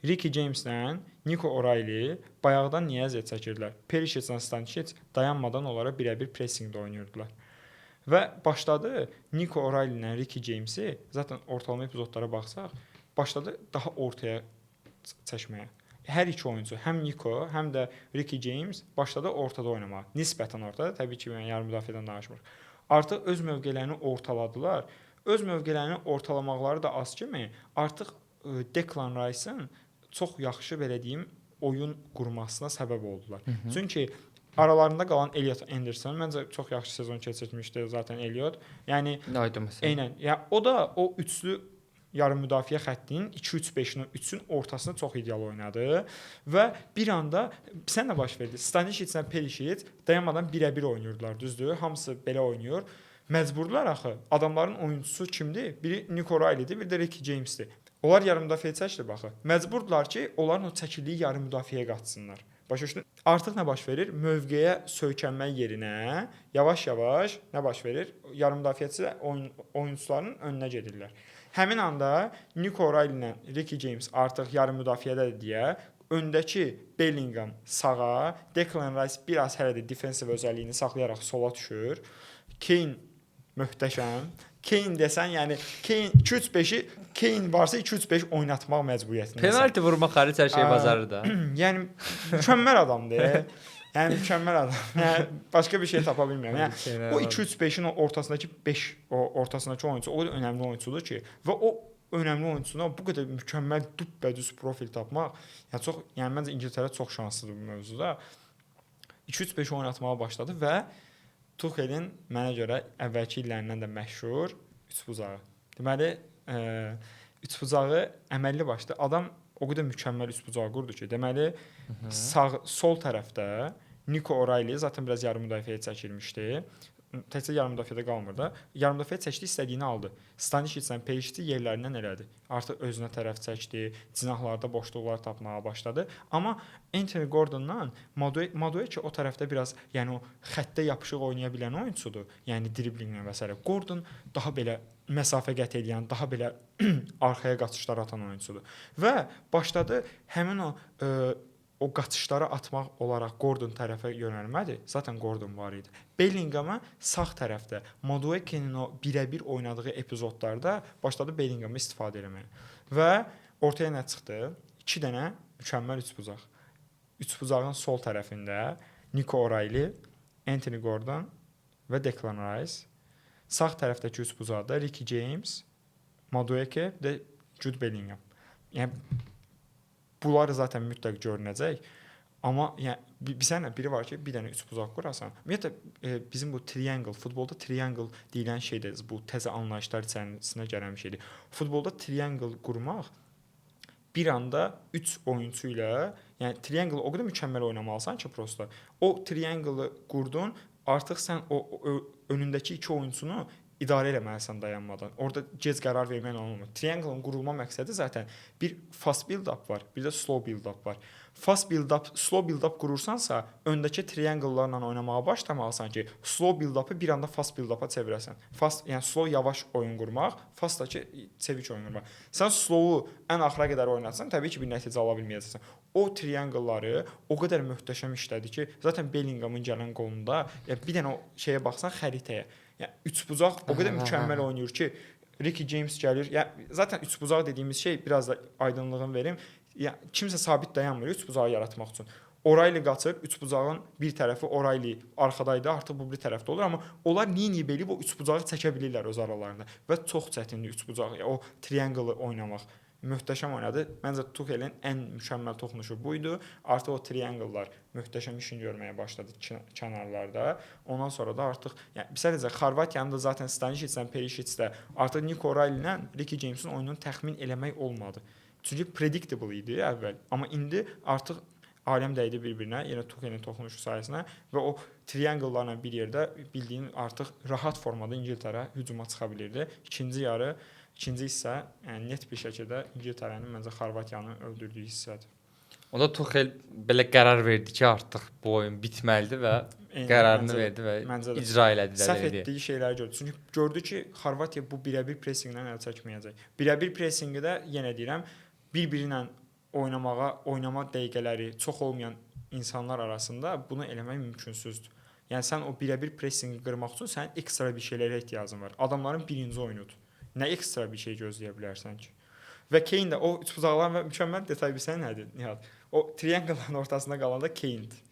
Ricky James'lə Nico O'Reilly bayaqdan niyə əziyyət çəkirdilər? Perisic-lə Stanisic dayanmadan onlara birə-bir pressingdə oynayırdılar. Və başladı Nico O'Reilly ilə Ricky James'i, zaten ortalama epizodlara baxsaq, başladı daha ortaya çəkməyə. Hər iki oyuncu, həm Nico, həm də Ricky James başladı ortada oynamağa. Nisbətən ortada, təbii ki, yarım müdafiədən danışmırıq. Artıq öz mövqelərini ortaladılar. Öz mövqelərini ortalamaqları da az kimi, artıq Declan Rice'ın çox yaxşı belə deyim, oyun qurmasına səbəb oldular. Çünki aralarında qalan Elliot Anderson məncə çox yaxşı sezon keçirmişdi zaten Elliot. Yəni eynən. Ya o da o üçlü yarım müdafiə xəttinin 2-3-5-in üçün ortasını çox ideal oynadı və bir anda sən nə baş verdi? Stanisic-lə Perisic dayanmadan birə-bir oynayırdılar, düzdür? Hamısı belə oynayır. Məcburdular axı. Adamların oyunçusu kimdir? Biri Nico O'Reilly'dir, bir də Ricky James'dir. Onlar yarım müdafiə çəkdi baxı. Məcburdular ki, onların o çəkildiyi yarım müdafiəyə qaçsınlar. Başa düşdün? Artıq nə baş verir? Mövqeyə söykənmək yerinə yavaş-yavaş nə baş verir? Yarım müdafiəçilər oyunçularının önünə gedirlər. Həmin anda Nico O'Reilly ilə Ricky James artıq yarım müdafiədədir deyə öndəki Bellingham sağa, Declan Rice biraz hələ də defensiv özəlliyini saxlayaraq sola düşür. Kane möhtəşəm, Kane desən, yəni Kane 2-3-5-i Kane varsa 2-3-5 oynatmaq məcburiyyətindəsən. Penalti vurmaq xaric hər şey bacarır da. Yəni mükəmməl adamdır. Yəni mükəmməl adam. Yəni başqa bir şey tapa bilmirəm. Yəni o 2-3-5-in o ortasındakı 5 o ortasındakı oyunçu o önəmli oyunçudur ki, və o önəmli oyunçuna bu qədər mükəmməl düppədüz profil tapmaq, yəni çox, yəni məncə İngiltərə çox şanslıdır bu mövzuda. 2-3-5 oynatmağa başladı və Tuchel'in mənə görə əvvəlki illərindən də məşhur üçbucağı. Deməli, üçbucağı əməlli başlı adam o qədər mükəmməl üçbucağı qurdu ki, deməli sol tərəfdə Nico O'Reilly zaten biraz yarım müdafiəyə çəkilmişdi. Təkcə yarım müdafiədə qalmır da. Yarım müdafiə çəkdi, istədiyini aldı. Stanishiclə Perişti yerlərindən elədi. Artıq özünə tərəf çəkdi, cinahlarda boşluqlar tapmağa başladı. Amma Anthony Gordondan Madueke o tərəfdə biraz, yəni o xəttə yapışıq oynaya bilən oyunçudur. Yəni driblinqlə və s. Gordon daha belə məsafə qət edən, daha belə arxaya qaçışlar atan oyunçudur. Və başladı həmin o qaçışları atmaq olaraq Gordon tərəfə yönəlmədi. Zaten Gordon var idi. Bellingham'a sağ tərəfdə Madueke'nin o birə-bir oynadığı epizodlarda başladı Bellingham'ı istifadə etməyə. Və ortaya nə çıxdı? 2 dənə mükəmməl üçbucaq. Üçbucağın sol tərəfində Nico O'Reilly, Anthony Gordon və Declan Rice. Sağ tərəfdəki üçbucaqda Ricky James, Madueke və Jude Bellingham. Yəni bunlar zaten mütləq görünəcək. Amma yəni bizə biri var ki, bir dənə üçbucaq qurasan. Ümumiyyətlə bizim bu triangle, futbolda triangle deyilən şey də bu təzə anlayışlar içərisinə gələn bir şeydir. Futbolda triangle qurmaq bir anda 3 oyunçu ilə, yəni triangle o qədər mükəmməl oynamalısan ki, prosta. O triangle-ı qurdun, artıq sən o önündəki 2 oyunçunu idarə etməlisən dayanmadan. Orada gec qərar vermək olmur. Triangle-ın qurulma məqsədi zaten bir fast build-up var, bir də slow build-up var. Fast build-up, slow build-up qurursansa, öndəki triangle-larla oynamağa başlamalısan ki, slow build-up'ı bir anda fast build-up'a çevirəsən. Fast, yəni slow yavaş oyun qurmaq, fast da ki, çevik oyun qurmaq. Sən slow-u ən axıra qədər oynatsan, təbii ki, bir nəticə ala bilməyəcəksən. O triangle-ları o qədər möhtəşəm işlədi ki, zaten Bellingham'ın gələn qolunda, bir dənə o şeyə baxsan xəritəyə. Yəni üçbucaq o qədər mükəmməl oynayır ki, Ricky James gəlir. Yəni zaten üçbucaq dediyimiz şey biraz da aydınlığını verim. Yəni kimsə sabit dayanmır üçbucağı yaratmaq üçün. O'Reilly qaçır, üçbucağın bir tərəfi O'Reilly arxadaydı, artıq bu bir tərəfdə olur, amma onlar niyə belib o üçbucağı çəkə bilirlər öz aralarında və çox çətindir üçbucağı, o triangle oynamaq. Möhtəşəm oynadı. Məncə Tuchel'in ən mükəmməl toxunuşu bu idi. Artıq o triangle'lar möhtəşəm işini görməyə başladı kənarlarda. Ondan sonra da artıq, yəni sadəcə Xorvatiyanın da zaten Stanishiclə Perişiclə artıq Nico O'Reilly ilə Ricky James'in oyununu təxmin eləmək olmadı. Çünki predictable idi əvvəl, amma indi artıq aləm dəydi bir-birinə, yenə Tuchel'in toxunuşu sayəsində və o triangle'larla bir yerdə bildiyin artıq rahat formada İngiltərə hücuma çıxa bilirdi. İkinci hissə, yəni net bir şəkildə İngiltərənin məncə Xorvatiyanı öldürdüyü hissədir. Onda Tuchel belə qərar verdi ki, artıq bu oyun bitməlidir və qərarını verdi və icra elədi. Səhv etdiyi şeyləri gördü. Çünki gördü ki, Xorvatiya bu birə-bir pressinqdən əl çəkməyəcək. Birə-bir pressinqi də yenə deyirəm, bir-biri ilə oynama dəqiqələri çox olmayan insanlar arasında bunu eləmək mümkünsüzdür. Yəni sən o birə-bir pressinqi qırmaq üçün sənin ekstra bir şeylərə ehtiyacın var. Adamların birinci oyunudur. Nə ekstra bir şey gözləyə bilərsən ki? Və Kane də o üçbucaqların və mükəmməl detay bilsən nədir Nihat? O triangle-ın ortasında qalanda Kane-dir.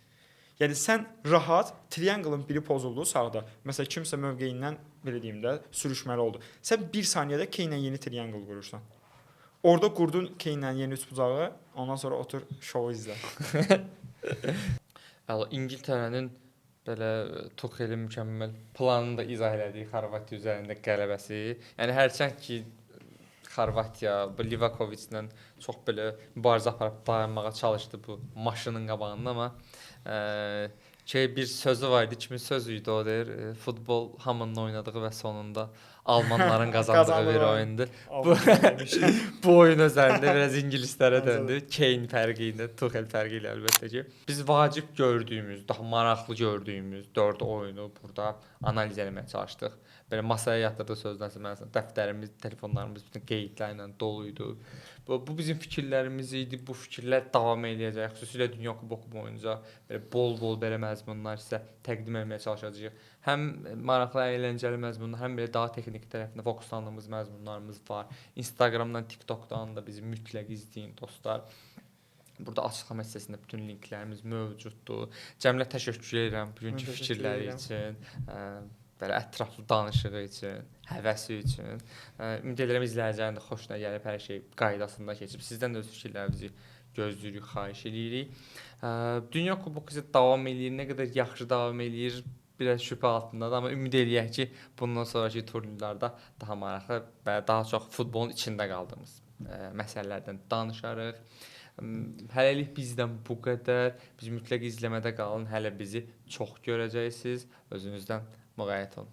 Yəni sən rahat triangle-ın biri pozuldu sağda. Məsələn kimsə mövqeyindən belə deyim də sürüşməli oldu. Sən 1 saniyədə Kane-ilə yeni triangle qurursan. Orada qurdun Kane-ilə yeni üçbucağı, ondan sonra otur şovu izlə. İngiltərənin belə Tuchel'in mükəmməl planını da izah elədiyi Xorvatiya üzərində qələbəsi. Yəni hərçənd ki Xorvatiya bu Livakoviclə çox belə mübarizə aparıb dayanmağa çalışdı bu maşının qabağında, amma bir sözü var idi, kimin sözü idi o deyir, futbol hamının oynadığı və sonunda Almanların qazandığı bir oyundur. Bu oyun özəlində biraz ingilislərə döndü. Kane fərqi ilə, Tuchel fərqi ilə əlbəttə ki. Biz vacib gördüyümüz, daha maraqlı gördüyümüz 4 oyunu burada analiz etməyə çalışdıq. Belə masaya yatırdıq sözlərsə məsələn dəftərimiz, telefonlarımız bütün qeydlərlə dolu idi. Bu bizim fikirlərimiz idi. Bu fikirlər davam edəcək. Xüsusilə Dünya Kuboku boyunca belə bol-bol belə məzmunlar sizə təqdim etməyə çalışacağıq. həm maraqlı, əyləncəli məzmunlar, həm belə daha texnik tərəfinə fokuslandığımız məzmunlarımız var. Instagramdan, TikTokdan da bizi mütləq izləyin dostlar. Burada açıqlama hissəsində bütün linklərimiz mövcuddur. Cəmilə təşəkkür edirəm bugünkü Mən təşəkkür fikirləri edirəm. üçün, belə ətraflı danışığı üçün, həvəsi üçün. Ümid edirəm izləyicilərin də xoşuna gəlib, hər şey qaydasında keçib. Sizdən də öz fikirlərinizi gözləyirik, xahiş edirik. Dünya Kuboku isə davam eləyir. Nə qədər yaxşı davam eləyir, biraz şübhə altındadır, amma ümid eləyək ki, bundan sonrakı turnirlərdə daha maraqlı və daha çox futbolun içində qaldığımız məsələlərdən danışarıq. Hələlik bizdən bu qədər. Biz mütləq izləmədə qalın. Hələ bizi çox görəcəksiniz. Özünüzdən müğayət olun.